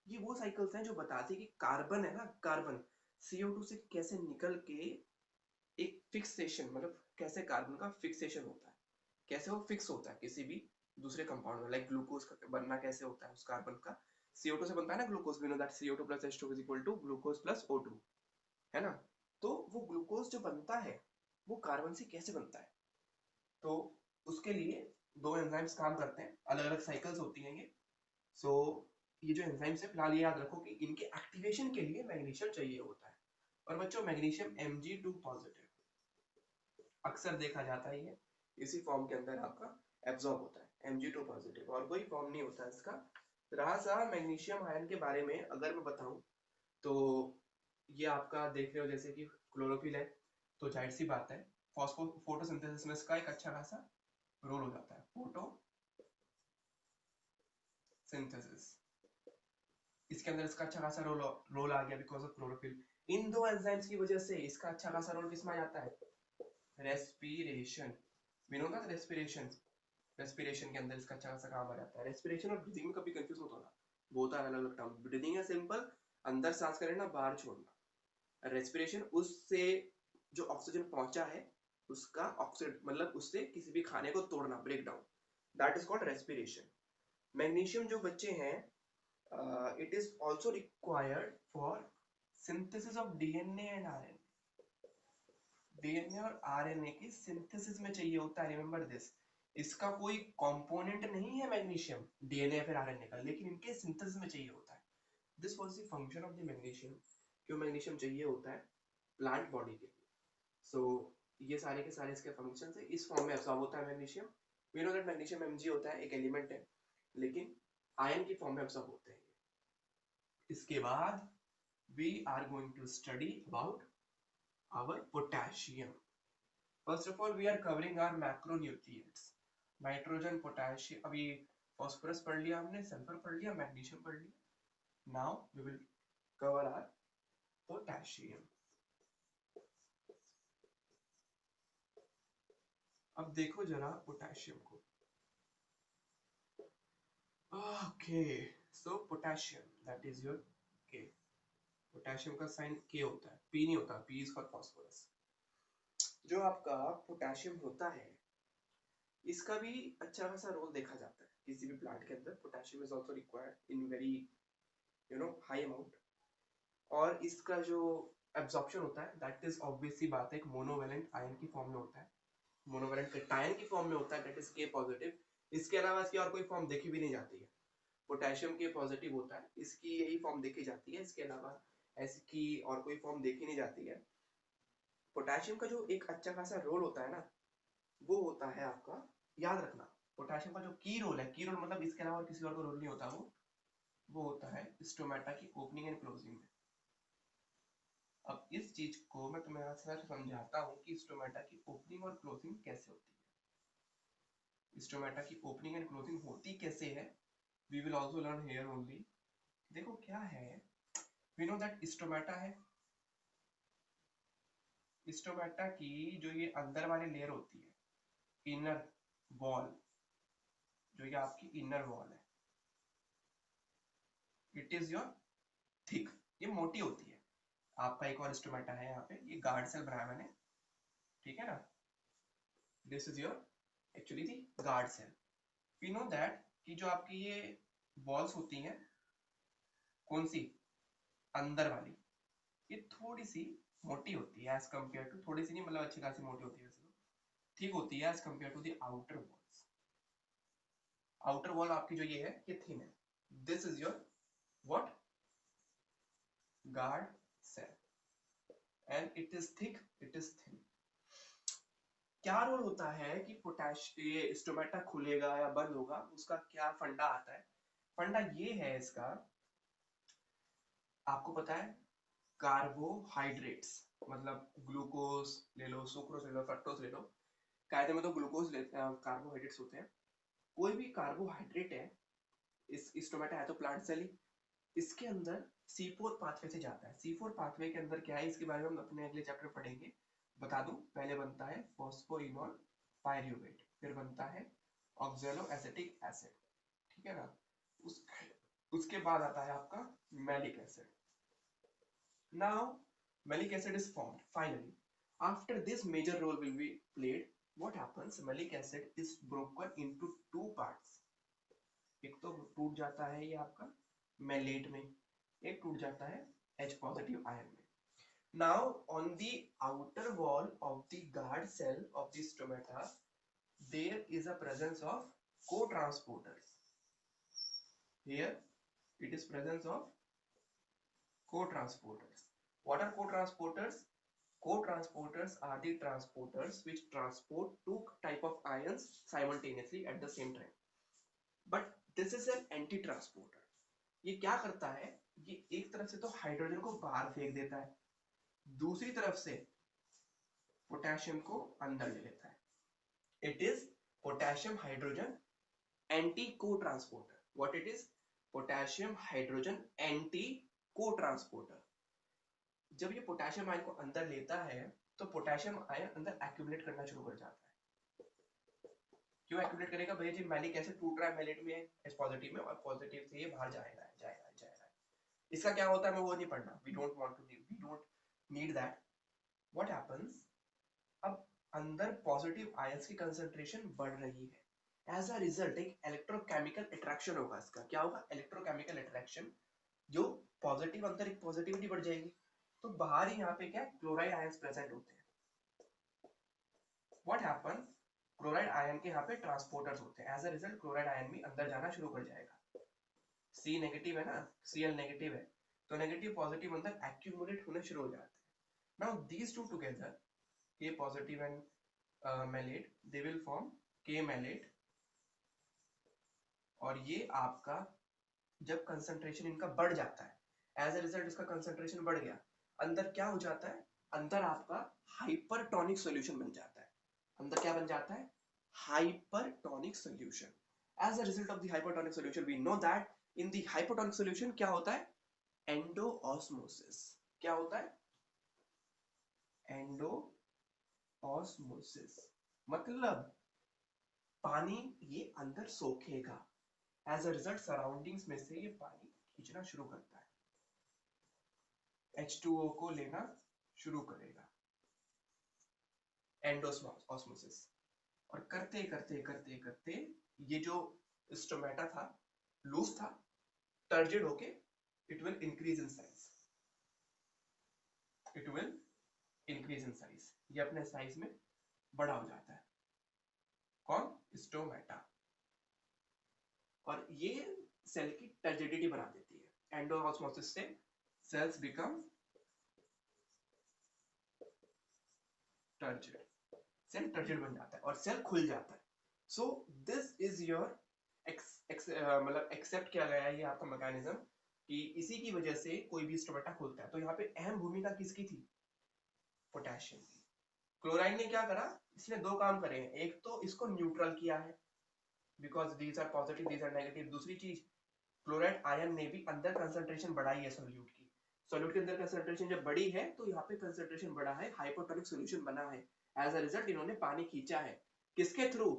ये वो साइकिल्स हैं जो बताती है कि कार्बन है ना, कार्बन CO2 से कैसे निकल के एक फिक्सेशन, मतलब कैसे कार्बन का फिक्सेशन होता है, कैसे वो फिक्स होता है किसी भी दूसरे कंपाउंड में, लाइक ग्लूकोज का बनना कैसे होता है उस कार्बन का, CO2 से बनता है ना glucose, we know that CO2 plus H2 is equal to glucose plus O2, है ना। तो वो ग्लूकोज जो बनता है वो कार्बन से कैसे बनता है, तो उसके लिए दो एंजाइम्स काम करते हैं, अलग अलग साइकिल्स होती हैं ये। सो ये जो एंजाइम्स है, फिलहाल याद रखो कि इनके एक्टिवेशन के लिए मैग्नीशियम चाहिए होता है। और बच्चों मैग्नीशियम Mg2 पॉजिटिव अक्सर देखा जाता है, ये इसी फॉर्म के अंदर आपका एब्जॉर्ब होता है Mg2 पॉजिटिव, और कोई फॉर्म नहीं होता इसका। रहा सा मैग्नीशियम आयन के बारे में अगर मैं बताऊं, तो ये आपका देख रहे हो जैसे कि क्लोरोफिल है, तो जाहिर सी बात है फोटोसिंथेसिस में इसका एक अच्छा खासा रोल हो जाता है, फोटोसिंथेसिस। इसके अंदर इसका अच्छा खासा रोल आ गया बिकॉज ऑफ क्लोरोफिल। इन दो एंजाइम्स की वजह से इसका अच्छा खासा रोल किसमें आ जाता है, respiration. We know that respiration के अंदर इसका अच्छा खासा काम आ जाता है। रेस्पिरेशन और ब्रीदिंग में कभी कंफ्यूज मत होना, बहुत अलग अलग टर्म। ब्रीदिंग है सिंपल, अंदर सांस का लेना बाहर छोड़ना। रेस्पिरेशन उससे जो ऑक्सीजन पहुंचा है उसका ऑक्सीड मतलब उससे किसी भी खाने को तोड़ना, break down, that is called respiration. Magnesium जो बच्चे हैं, it is also required for synthesis of DNA and RNA। DNA और आरएनए की सिंथेसिस में चाहिए होता है, रिमेंबर दिस। इसका कोई कंपोनेंट नहीं है मैग्नीशियम डीएनए फिर आरएनए का, लेकिन इनके सिंथेसिस में चाहिए होता है। This was the function of the magnesium. क्यों मैग्नीशियम चाहिए होता है प्लांट बॉडी के लिए। सो ये सारे के सारे इसके फंक्शन है, इस फॉर्म में एब्सॉर्ब होता है magnesium. We know that magnesium Mg होता है, एक एलिमेंट है, लेकिन आयन की फॉर्म में एब्सॉर्ब होते हैं। इसके बाद we are going to study about our potassium। First of all, we are covering our macronutrients, nitrogen, potassium, अभी फॉस्फोरस पढ़ लिया हमने, सल्फर पढ़ लिया, मैग्नीशियम पढ़ लिया। Now we will cover our potassium. अब देखो जरा पोटेशियम को। Okay, so potassium that is your K. Potassium का साइन के होता है, पी नहीं होता, पी इज फॉर फॉस्फोरस। जो आपका पोटेशियम होता है इसका भी अच्छा खासा रोल देखा जाता है किसी भी प्लांट के अंदर। Potassium is also required in very high amount. और इसका जो एब्जॉर्प्शन होता है दैट इज ऑब्वियस सी बात है, एक मोनोवेलेंट आयन की फॉर्म में होता है, मोनोवेलेंट कैटायन की फॉर्म में होता है, दैट इज के पॉजिटिव। इसके अलावा इसकी और कोई फॉर्म देखी भी नहीं जाती है। पोटेशियम के पॉजिटिव होता है, इसकी यही फॉर्म देखी जाती है, इसके अलावा ऐसी की और कोई फॉर्म देखी नहीं जाती है। पोटेशियम का जो एक अच्छा खासा रोल होता है ना, वो होता है आपका, याद रखना, पोटेशियम का जो की रोल है, की रोल मतलब इसके अलावा और किसी और का रोल नहीं होता, वो होता है स्टोमेटा की ओपनिंग एंड क्लोजिंग में। अब इस चीज को मैं तुम्हें सर समझाता हूँ कि स्टोमेटा की ओपनिंग और क्लोजिंग कैसे होती है। स्टोमेटा की ओपनिंग एंड क्लोजिंग होती कैसे है, we will also learn here only. देखो क्या है, वी नो दैट स्टोमेटा है, स्टोमेटा की जो ये अंदर वाली लेयर होती है, इनर वॉल, जो ये आपकी इनर वॉल है, इट इज योर थिक, ये मोटी होती है। आपका एक और स्टोमेटा है यहाँ पे, ये गार्ड सेल बनाया मैंने, ठीक है ना। This is your actually the guard cell. We know that कि जो आपकी ये वॉल्स होती हैं, कौन सी, अंदर वाली, ये थोड़ी सी मोटी होती है एज कम्पेयर टू, थोड़ी सी नहीं मतलब अच्छी खासी मोटी होती है, ठीक होती है as compare to the outer walls. Outer wall आपकी जो ये है ये थिन है। This is your what, guard cell, and it is thick, it is thin. क्या रोल होता है कि ये स्टोमेटा खुलेगा या बंद होगा, उसका क्या फंडा आता है। फंडा ये है इसका, आपको पता है कार्बोहाइड्रेट्स, मतलब ग्लूकोज ले लो, सुक्रोज ले लो, फ्रक्टोज ले लो, कायदे में तो ग्लूकोज लेते हैं, कार्बोहाइड्रेट्स होते हैं। कोई भी कार्बोहाइड्रेट है, इस स्टोमेटा है तो प्लांट सेल ही, इसके अंदर C4 पाथवे से जाता है। C4 पाथवे के अंदर क्या है, इसके बारे में हम अपने अगले चैप्टर पढ़ेंगे। बता दूं, पहले बनता है फॉस्फोइनोल पायरूवेट, फिर बनता है ऑक्सैलो एसिटिक एसिड, ठीक है ना। उस उसके बाद आता है आपका malic acid. Now malic acid is formed finally. After this major role will be played, what happens, malic acid is broken into two parts। एक तो टूट जाता है ये आपका मैलेट में, एक टूट जाता है H पॉजिटिव आयन में। Now on the outer wall of the guard cell of the stomata, there is a presence of co-transporters. Here it is presence of co-transporters. What are co-transporters? Co-transporters are the transporters which transport two type of ions simultaneously at the same time. But this is an anti-transporter. ये क्या करता है? ये एक तरफ से तो hydrogen को बाहर फेंक देता है, दूसरी तरफ से पोटेशियम को अंदर ले लेता है. It is potassium hydrogen anti co-transporter. What it is? Potassium hydrogen anti co-transporter. जब ये पोटेशियम आयन को अंदर लेता है तो पोटेशियम आयन अंदर एक्यूमुलेट करना शुरू कर जाता है. क्यों एक्यूमुलेट करेगा भैया जी? मैलिक एसिड टूट रहा है मेलेट में, एस पॉजिटिव में, और पॉजिटिव से ये बाहर जाएगा जाएगा जाएगा. इसका क्या होता है मैं वो नहीं पढ़ना. We don't need that. What happens? अब अंदर पॉजिटिव आयंस की कंसंट्रेशन बढ़ रही है. एज अ रिजल्ट एक इलेक्ट्रोकेमिकल अट्रैक्शन होगा. इसका क्या होगा? Electrochemical attraction. जो पॉजिटिव अंदर एक पॉजिटिविटी बढ़ जाएगी, तो बाहर ही यहाँ पे क्या क्लोराइड आयंस प्रेजेंट होते हैं. What happens? क्लोराइड आयन के यहाँ पे ट्रांसपोर्टर्स होते हैं. As a result chloride ion भी अंदर जाना शुरू कर जाएगा. सी नेगेटिव है ना, Cl नेगेटिव है, तो नेगेटिव पॉजिटिव अंदर एक्यूमुलेट होने शुरू हो जाते हैं. Now these two together, K positive and malate, they will form K malate. और ये आपका जब कंसंट्रेशन इनका बढ़ जाता है, एज अ रिजल्ट इसका कंसंट्रेशन बढ़ गया, अंदर क्या हो जाता है? अंदर आपका हाइपरटोनिक सॉल्यूशन बन जाता है. अंदर क्या बन जाता है? Hypertonic solution. As a result of the hypertonic solution we know that in the hypertonic solution क्या होता है? एंडोऑस्मोसिस. क्या होता है? एंडोऑस्मोसिस. मतलब पानी ये अंदर सोखेगा. एज अ रिजल्ट सराउंडिंग्स में से ये पानी खींचना शुरू करता है, H2O को लेना शुरू करेगा. एंडोऑस्मोसिस. और करते करते करते करते ये जो स्टोमेटा था लूज था, टर्जिड होके it will increase in size. It will increase in size. ये अपने साइज में बड़ा हो जाता है. कौन? स्टोमेटा. और ये सेल की टर्जिडिटी बना देती है. एंडोऑस्मोसिस से cells become turgid. Cell turgid बन जाता है और सेल खुल जाता है. सो दिस इज योर मतलब एक्सेप्ट किया गया है ये आपका मैकेनिज्म कि इसी की वजह से कोई भी स्टोमेटा खुलता है. तो यहाँ पे अहम भूमिका किसकी थी? पोटेशियम की. क्लोराइड ने क्या करा? इसने दो काम करे हैं. एक तो इसको न्यूट्रल किया है because these are positive these are negative. दूसरी चीज, क्लोराइड आयन ने भी अंदर कंसंट्रेशन बढ़ाई है सोल्यूट की. सोल्यूट के अंदर कंसंट्रेशन जब बढ़ी है तो यहाँ पे कंसंट्रेशन बढ़ा है, हाइपोटोनिक सॉल्यूशन बना है. एज अ रिजल्ट इन्होंने पानी खींचा है. किसके थ्रू?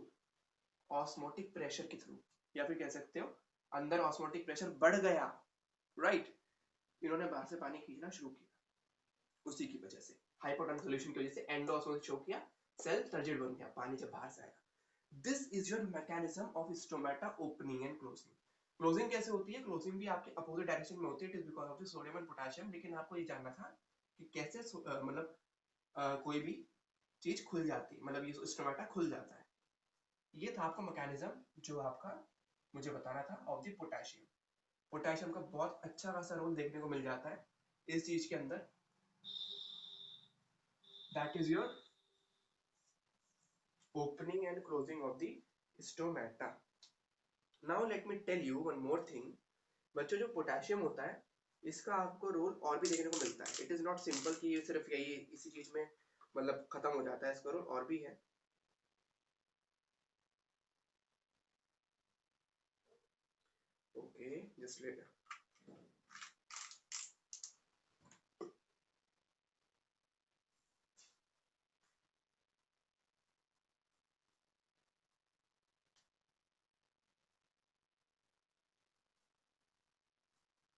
ऑस्मोटिक प्रेशर के थ्रू. या फिर कह सकते हो अंदर ऑस्मोटिक प्रेशर बढ़ गया, राइट. इन्होंने बाहर से पानी खींचना शुरू किया. उसी की वजह से हाइपोटोनिक सॉल्यूशन की वजह से एंडोऑस्मोसिस शो किया, सेल टर्जिड बन गया, पानी जब बाहर से आएगा. This is your mechanism of stomata opening and closing. Closing कैसे होती है? क्लोजिंग भी आपके अपोजिट डायरेक्शन में होती है. It is because of the sodium and potassium. लेकिन आपको ये जानना था कि कैसे मतलब कोई भी चीज खुल जाती है, मतलब ये स्टोमेटा खुल जाता है. ये था आपका मैकेनिज्म जो आपका मुझे बताना था ऑफ द पोटेशियम. पोटेशियम का बहुत अच्छा खासा रोल देखने को मिल जाता है इस चीज के अंदर. That is your opening and closing of the stomata. Now let me tell you one more thing. बच्चों जो पोटेशियम होता है इसका आपको रोल और भी देखने को मिलता है. इट इज नॉट सिंपल कि ये सिर्फ यही इसी चीज में मतलब खत्म हो जाता है. इसका रोल और भी है. Okay, just wait.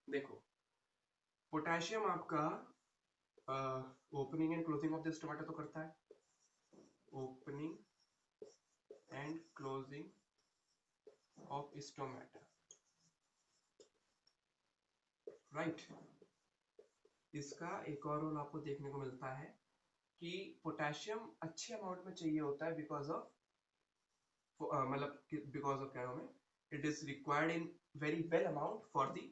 देखो, पोटेशियम आपका opening and closing of the stomata तो करता है. Opening and closing of stomata, right. इसका एक और रोल आपको देखने को मिलता है कि पोटेशियम अच्छे अमाउंट में चाहिए होता है बिकॉज ऑफ मतलब बिकॉज ऑफ क्या नाम है, it is required in very well amount for the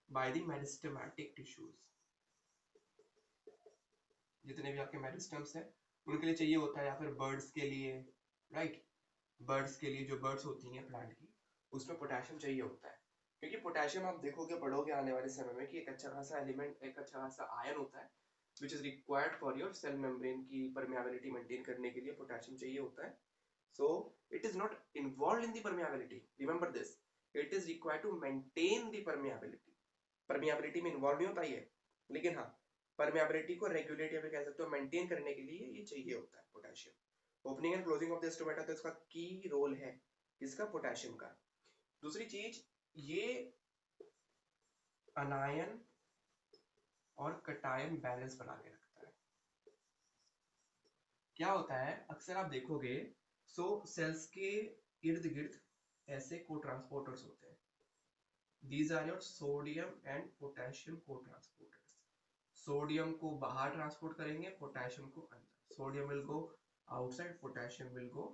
by the meristematic tissues. जितने भी आपके मेरिस्टम्स हैं उनके लिए चाहिए होता है, या फिर बर्ड्स के लिए, राइट, बर्ड्स के लिए जो बर्ड्स होती हैं प्लांट की, उसमें पोटेशियम चाहिए होता है। क्योंकि पोटेशियम आप देखोगे पढ़ोगे आने वाले समय में कि एक अच्छा खासा एलिमेंट, एक अच्छा खासा आयन होता है which is required for your cell membrane की परमेबिलिटी मेंटेन करने के लिए पोटेशियम चाहिए होता है। So it is not involve in the permeability, remember this, it is required to maintain the permeability. Permeability में इन्वॉल्व नहीं होता ये, लेकिन हाँ परमेबिलिटी को रेगुलेट या फिर कह सकते हो मेंटेन करने के लिए ये चाहिए होता है potassium. Opening and closing of the stomata तो इसका की रोल है इसका पोटेशियम का। दूसरी चीज, ये अनायन और कटायन बैलेंस बना के रखता है। क्या होता है अक्सर आप देखोगे सो सेल्स के इर्द गिर्द ऐसे को ट्रांसपोर्टर्स होते हैं। These are your sodium and potassium को ट्रांसपोर्टर्स। सोडियम को बाहर ट्रांसपोर्ट करेंगे, पोटेशियम को अंदर। Sodium will go outside, potassium will go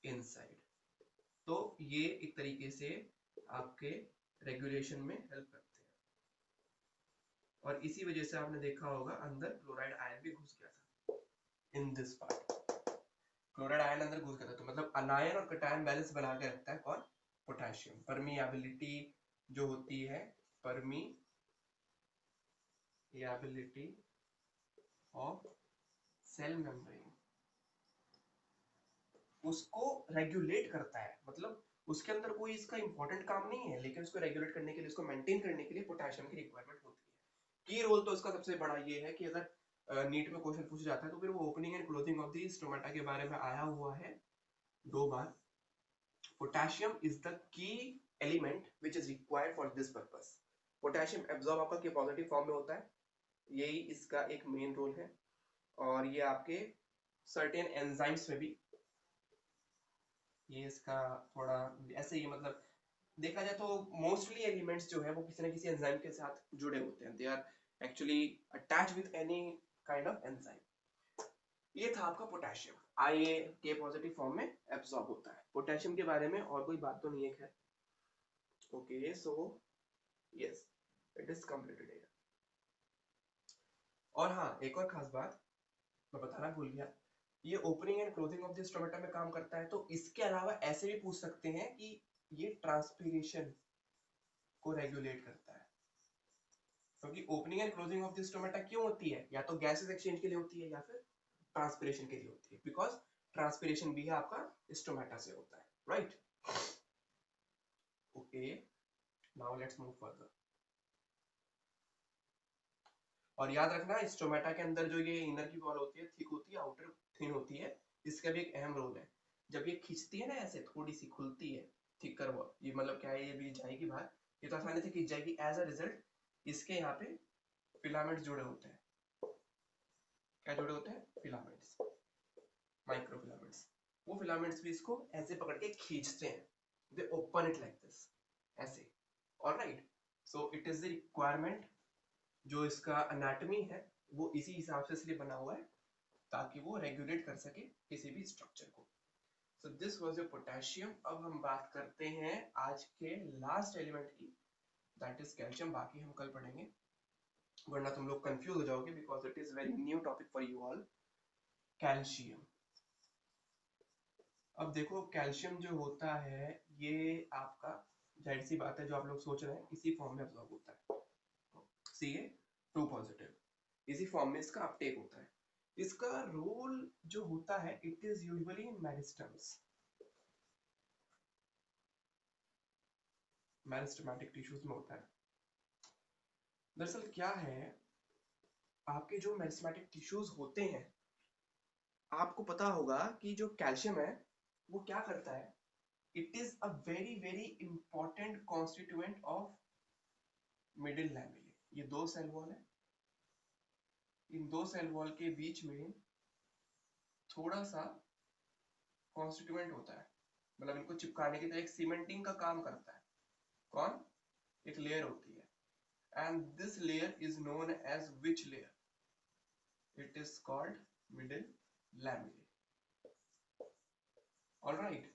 inside. तो ये एक तरीके से आपके रेगुलेशन में हेल्प करते हैं। और इसी वजह से आपने देखा होगा अंदर क्लोराइड आयन भी घुस गया था in this part. Chloride ion अंदर घुस गया था, तो मतलब अनायन और कटायन बैलेंस बना के रखता है कौन? पोटेशियम। परमिएबिलिटी जो होती है, परमिएबिलिटी ऑफ सेल मेम्ब्रेन, उसको रेगुलेट करता है। मतलब उसके अंदर कोई इसका इंपॉर्टेंट काम नहीं है, लेकिन उसको रेगुलेट करने के लिए, उसको मेंटेन करने के लिए पोटेशियम की रिक्वायरमेंट होती है। की रोल तो इसका सबसे बड़ा ये है कि अगर नीट में क्वेश्चन पूछा जाता है तो फिर वो opening and closing of the stomata के बारे में आया हुआ है 2 बार। Potassium is the key element which is required for this purpose. Potassium absorb आपका के पॉजिटिव फॉर्म में होता है, यही इसका एक मेन रोल है। और ये आपके सर्टेन एंजाइम्स में भी ये इसका थोड़ा ऐसे ही, मतलब देखा जाए तो मोस्टली एलिमेंट्स जो है वो किसी ना किसी एंजाइम के साथ जुड़े होते हैं। They are actually attach with any kind of enzyme. ये था आपका पोटेशियम, आईए के पॉजिटिव फॉर्म में एब्सॉर्ब होता है। पोटेशियम के बारे में और कोई बात तो नहीं है खैर। Okay, so yes, it is completed here. और हाँ, एक और खास बात मैं बताना भूल गया, ये opening and closing of the stomata में काम करता है। तो इसके अलावा ऐसे भी पूछ सकते हैं कि ये ट्रांसपीरेशन को रेगुलेट करता है। क्योंकि opening and closing of the stomata क्यों होती है? या तो गैसेस एक्सचेंज के लिए होती है या फिर ट्रांसपीरेशन के लिए होती है, बिकॉज ट्रांसपीरेशन भी है आपका स्टोमेटा से होता है, right? Okay, now let's move further. और याद रखना स्टोमेटा के अंदर जो ये इनर की वॉल होती है थिक होती है, आउटर थिन होती है। इसका भी एक अहम रोल है। जब ये खिंचती है ना, ऐसे थोड़ी सी खुलती है थिकर वॉल, ये मतलब क्या है, ये भी जाएगी बाहर, ये तो आसानी से खिंच जाएगी। एज अ रिजल्ट इसके यहाँ पे फिलामेंट्स जुड़े होते हैं। क्या जुड़े होते हैं? Filaments, micro filaments. वो फिलामेंट्स भी इसको ऐसे पकड़ के खींचते हैं। They open it like this, ऐसे। Alright, so it is the requirement. जो इसका एनाटॉमी है वो इसी हिसाब से इसलिए बना हुआ है ताकि वो रेगुलेट कर सके किसी भी स्ट्रक्चर को। सो दिस वाज योर पोटेशियम। अब हम बात करते हैं आज के लास्ट एलिमेंट की, दैट इज कैल्शियम। बाकी हम कल पढ़ेंगे, वरना तुम लोग कंफ्यूज हो जाओगे because it is very new topic for you all. Calcium. अब देखो कैल्शियम जो होता है ये आपका, जाहिर सी बात है जो आप लोग सोच रहे हैं, इसी फॉर्म में अब्सॉर्ब होता है, Ca2 पॉजिटिव, इसी फॉर्म में इसका अपटेक होता है। इसका रोल जो होता है it is usually in meristems, meristematic tissues में होता है। दरअसल क्या है, आपके जो मेरिस्टेमेटिक टिश्यूज होते हैं, आपको पता होगा कि जो कैल्शियम है वो क्या करता है, it is a very very important constituent of middle lamellae. ये 2 सेल वॉल है, इन 2 सेल वॉल के बीच में थोड़ा सा कॉन्स्टिट्यूएंट होता है, मतलब इनको चिपकाने की तरह एक सीमेंटिंग का काम करता है। कौन? एक लेयर होती है। and this layer is known as which layer? It is called middle lamellae. all right,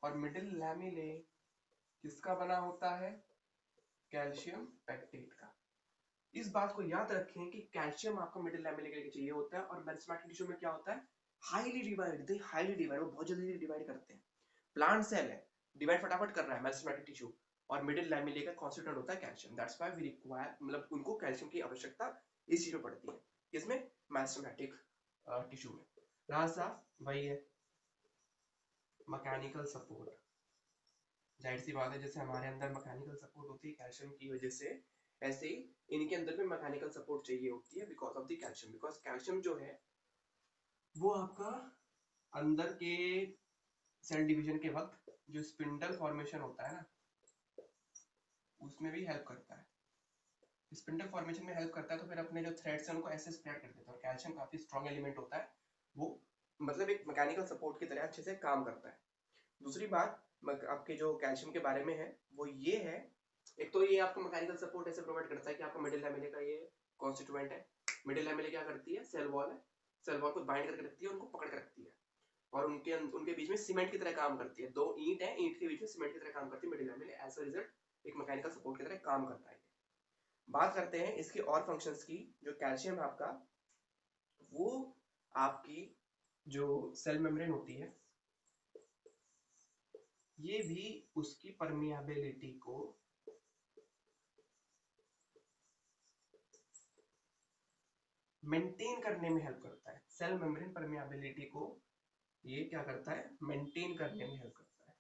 और मिडिल लैमेले किसका बना होता है? कैल्शियम पेक्टेट का। इस बात को याद रखें कि कैल्शियम आपको मिडिल लैमेले के लिए चाहिए होता है, और मेरिस्टेमेटिक टिश्यू में क्या होता है? हाईली डिवाइड, दे हाईली डिवाइड, वो बहुत जल्दी डिवाइड करते हैं। प्लांट सेल है, डिवाइड फटाफट कर रहा है मेरिस्टेमेटिक टिश्यू, और मिडिल लैमेले का कॉन्स्टिट्यूएंट होता है calcium. That's why we require, मतलब उनको कैल्शियम की आवश्यकता इस चीज में पड़ती है। किसमें? मेरिस्टेमेटिक टिश्यू में। राजा वही है, मैकेनिकल सपोर्ट। जाहिर सी बात है, जैसे हमारे अंदर मैकेनिकल सपोर्ट होती है कैल्शियम की वजह से, ऐसे ही इनके अंदर भी मैकेनिकल सपोर्ट चाहिए होती है because of the calcium. Because calcium जो है वो आपका अंदर के सेल डिवीजन के वक्त जो स्पिंडल फॉर्मेशन होता है ना, उसमें भी हेल्प करता है। स्पिंडल फॉर्मेशन में हेल्प करता है, तो फिर अपने जो थ्रेड्स हैं उनको ऐसे स्प्रेड कर देता है। और कैल्शियम काफी स्ट्रॉन्ग एलिमेंट होता है, वो मतलब एक मैकेनिकल सपोर्ट की तरह अच्छे से काम करता है। दूसरी बात आपके जो कैल्शियम के बारे में है वो ये है, एक तो ये आपको मैकेनिकल सपोर्ट ऐसे प्रोवाइड करता है कि आपका मिडिल लैमेले का ये कॉन्स्टिट्यूएंट है। मिडिल लैमेले क्या करती है? सेल वॉल है, सेल वॉल को बाइंड करके रखती है, उनको पकड़ कर रखती है, और उनके बीच में सीमेंट की तरह काम करती है। दो ईंट है, ईंट के बीच में सीमेंट की तरह काम करती है मिडिल लैमेले। एज अ रिजल्ट एक मैकेनिकल सपोर्ट की तरह काम करता है। बात करते हैं इसकी और फंक्शंस की। जो कैल्शियम आपका, वो आपकी जो सेल मेम्ब्रेन होती है, ये भी उसकी परमिएबिलिटी को मेंटेन करने में हेल्प करता है। सेल मेम्ब्रेन परमिएबिलिटी को ये क्या करता है? मेंटेन करने में हेल्प करता है।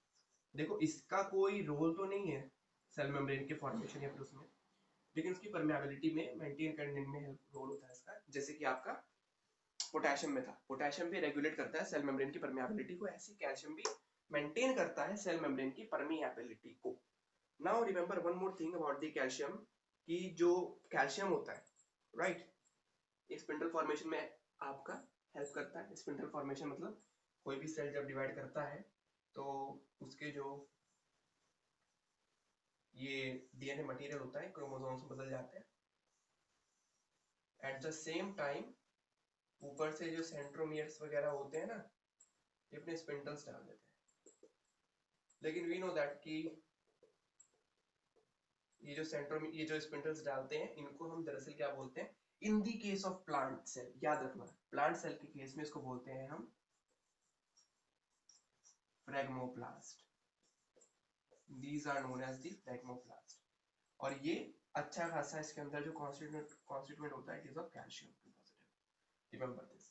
देखो, इसका कोई रोल तो नहीं है सेल मेम्ब्रेन के फॉर्मेशन या फिर उसमें, लेकिन उसकी परमिएबिलिटी में मेंटेन करने में रोल होता है इसका। जैसे कि आपका पोटेशियम में था, पोटेशियम भी रेगुलेट करता है सेल मेम्ब्रेन की परमिएबिलिटी को, ऐसे कैल्शियम भी मेंटेन करता है सेल मेम्ब्रेन की परमिएबिलिटी को। Now remember one more thing about the calcium, कि जो कैल्शियम होता है, राइट, स्पिंडल फॉर्मेशन में आपका हेल्प करता है। स्पिंडल फॉर्मेशन मतलब कोई भी सेल जब डिवाइड करता है तो उसके जो ये डीएनए मटेरियल होता है क्रोमोसोम्स बदल जाते हैं। एट द सेम टाइम ऊपर से जो सेंट्रोमियर्स वगैरह होते हैं ना, ये अपने स्पिंडल्स डाल देते हैं। लेकिन वी नो दैट कि ये जो स्पिंडल्स डालते हैं, इनको हम दरअसल क्या बोलते हैं? In the case of plant cell, याद रखना, प्लांट सेल के केस में इसको बोलते हैं हम फ्रेगमोप्लास्ट। These are known as the phlegmoplast। और ये अच्छा खासा इसके अंदर जो constituent होता है, it is of calcium 2 positive। Remember this,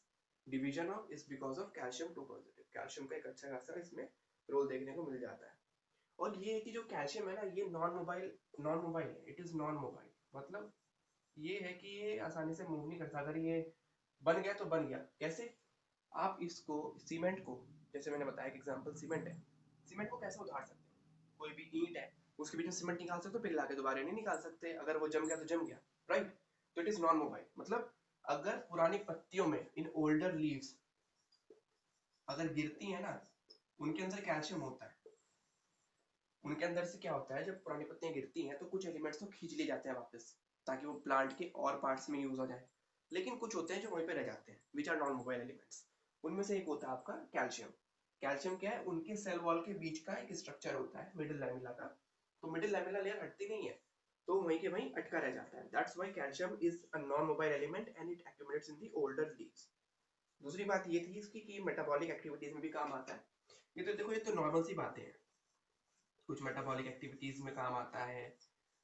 division of is because of calcium 2 positive। Calcium का एक अच्छा खासा इसमें रोल देखने को मिल जाता है। और ये है कि जो कैल्शियम है ना, ये नॉन मोबाइल है। इट इज नॉन मोबाइल, मतलब ये है कि ये आसानी से मूव नहीं करता। अगर ये बन गया तो बन गया। कैसे? आप इसको, सीमेंट को, जैसे मैंने बताया कि एग्जांपल सीमेंट है, सीमेंट को कैसे उधार सकते हैं? कोई भी ईंट है, उसके बीच में सीमेंट निकाल सकते हो, पिघला के दोबारा नहीं निकाल सकते। अगर वो जम गया तो जम गया, राइट। तो इट इज नॉन मोबाइल, मतलब अगर पुरानी पत्तियों में, इन ओल्डर लीव्स अगर गिरती है ना, उनके अंदर कैल्शियम होता है। उनके अंदर से क्या होता है, जब पुरानी पत्तियां गिरती हैं तो कुछ एलिमेंट्स तो खींच लिए जाते हैं वापस, ताकि वो प्लांट के और पार्ट्स में यूज हो जाए। लेकिन कुछ होते हैं जो वहीं पे रह जाते हैं, which are non mobile elements. उनमें से एक होता है आपका कैल्शियम। कैल्शियम क्या है? उनके सेल वॉल के बीच का एक स्ट्रक्चर होता है मिडिल लैमेला का। तो मिडिल लैमेला लेयर हटती नहीं है, तो वहीं के वहीं अटका रह जाता है। That's why calcium is a non mobile element and it accumulates in the older leaves. दूसरी बात ये थी इसकी कि मेटाबॉलिक एक्टिविटीज में भी काम आता है। ये तो देखो, ये तो नॉर्मल सी बातें हैं। कुछ मेटाबॉलिक एक्टिविटीज में काम आता है,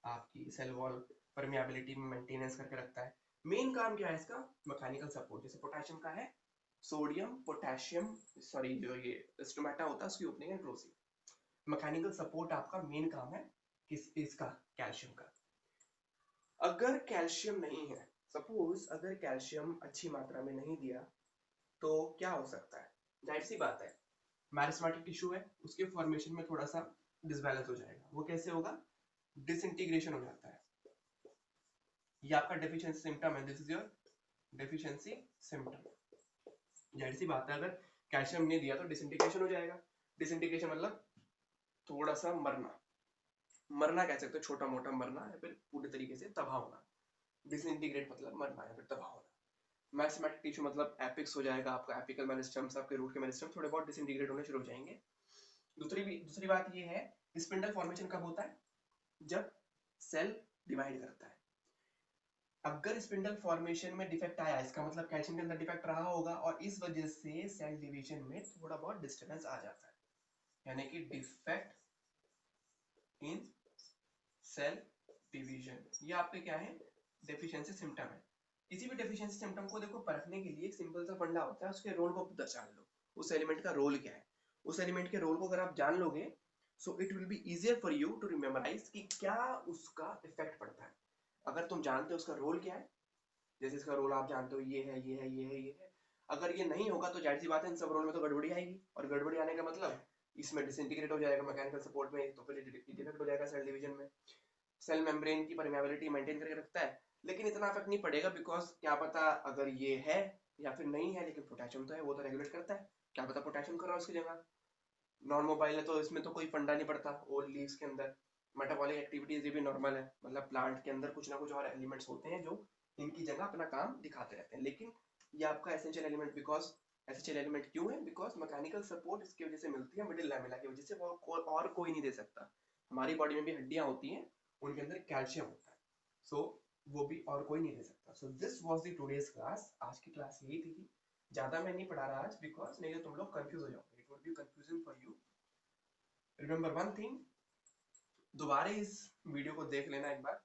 आपकी सेल वॉल परमिएबिलिटी में मेंटेनेंस करके रखता है। मेन काम क्या है इसका? Mechanical support. जैसे पोटेशियम का है सोडियम पोटेशियम, सॉरी, जो ये स्टोमेटा होता है उसकी opening and closing. Mechanical support आपका मेन काम है इसका, कैल्शियम का। अगर कैल्शियम नहीं है, सपोज अगर कैल्शियम अच्छी मात्रा में नहीं दिया, तो क्या हो सकता है? जाहिर सी बात है, मैरिस्मेटिक टिश्यू है, उसके फॉर्मेशन में थोड़ा सा डिसबैलेंस हो जाएगा। वो कैसे होगा? डिसइंटीग्रेशन हो जाता है। ये आपका डेफिशिएंसी सिम्टम है। This is your deficiency symptom. जाहिर सी बात है, अगर कैल्शियम नहीं दिया तो डिसइंटीग्रेशन हो जाएगा। डिसइंटीग्रेशन मतलब थोड़ा सा मरना, मरना कह सकते हो, छोटा मोटा मरना या फिर पूरी तरीके से तबाह होना। डिसइंटीग्रेट मतलब मरना या फिर तबाह होना। मैथमेटिक टिश्यू मतलब एपिक्स हो जाएगा आपका, एपिकल मेरिस्टम्स, आपके रूट के मेरिस्टम्स थोड़े बहुत डिसइंटीग्रेट होने शुरू हो जाएंगे। दूसरी बात ये है, स्पिंडल फॉर्मेशन कब होता है? जब सेल डिवाइड करता है। अगर स्पिंडल फॉर्मेशन में डिफेक्ट आया, इसका मतलब कैल्शियम के अंदर डिफेक्ट रहा होगा और इस वजह से सेल डिवीजन में थोड़ा बहुत डिस्टर्बेंस आ जाता है, यानी कि डिफेक्ट इन सेल डिवीजन। ये आपके क्या है? डेफिशिएंसी सिम्टम है। किसी भी डेफिशिएंसी सिम्टम को देखो परखने के लिए एक सिंपल सा फंडा होता है, उसके रोल को जान लो, उस एलिमेंट का रोल क्या है। उस एलिमेंट के रोल को अगर आप जान लोगे, so it will be easier for you to rememorise कि क्या उसका इफेक्ट पड़ता है। अगर तुम जानते हो उसका रोल क्या है, जैसे इसका रोल आप जानते हो ये है, ये है, ये है, ये है, अगर ये नहीं होगा तो जाहिर सी बात है इन सब रोल में तो गड़बड़ी आएगी, और गड़बड़ी आने का मतलब इसमें डिसइंटीग्रेट हो जाएगा मैकेनिकल सपोर्ट में, तो फिर डिफेक्ट हो जाएगा सेल डिवीजन में। सेल मेम्ब्रेन की परमेबिलिटी मेंटेन करके रखता है, लेकिन इतना इफेक्ट नहीं पड़ेगा, बिकॉज क्या पता अगर ये है या फिर नहीं है, लेकिन पोटेशियम तो है, वो तो रेगुलेट करता है, क्या पता पोटेशियम कर रहा है उसकी जगह। नॉन मोबाइल है तो इसमें तो कोई फंडा नहीं पड़ता। ओल्ड लीव्स के अंदर मेटाबॉलिक एक्टिविटीज ये भी नॉर्मल है, मतलब प्लांट के अंदर कुछ ना कुछ और एलिमेंट्स होते हैं जो इनकी जगह अपना काम दिखाते रहते हैं, लेकिन ये आपका essential element, because essential element क्यों है? बिकॉज मैकेनिकल सपोर्ट इसकी वजह से मिलती है, मिडिल लैमेला की वजह से, वो और कोई नहीं दे सकता। हमारी बॉडी में भी हड्डियां होती हैं, उनके अंदर कैल्शियम होता है, सो वो भी और कोई नहीं दे सकता। सो this was the today's class. आज की क्लास यही थी, ज्यादा मैं नहीं पढ़ा रहा आज, बिकॉज नहीं तो तुम लोग कंफ्यूज हो जाओगे, it would B confusing for you. Remember one thing, दोबारा इस वीडियो को देख लेना एक बार,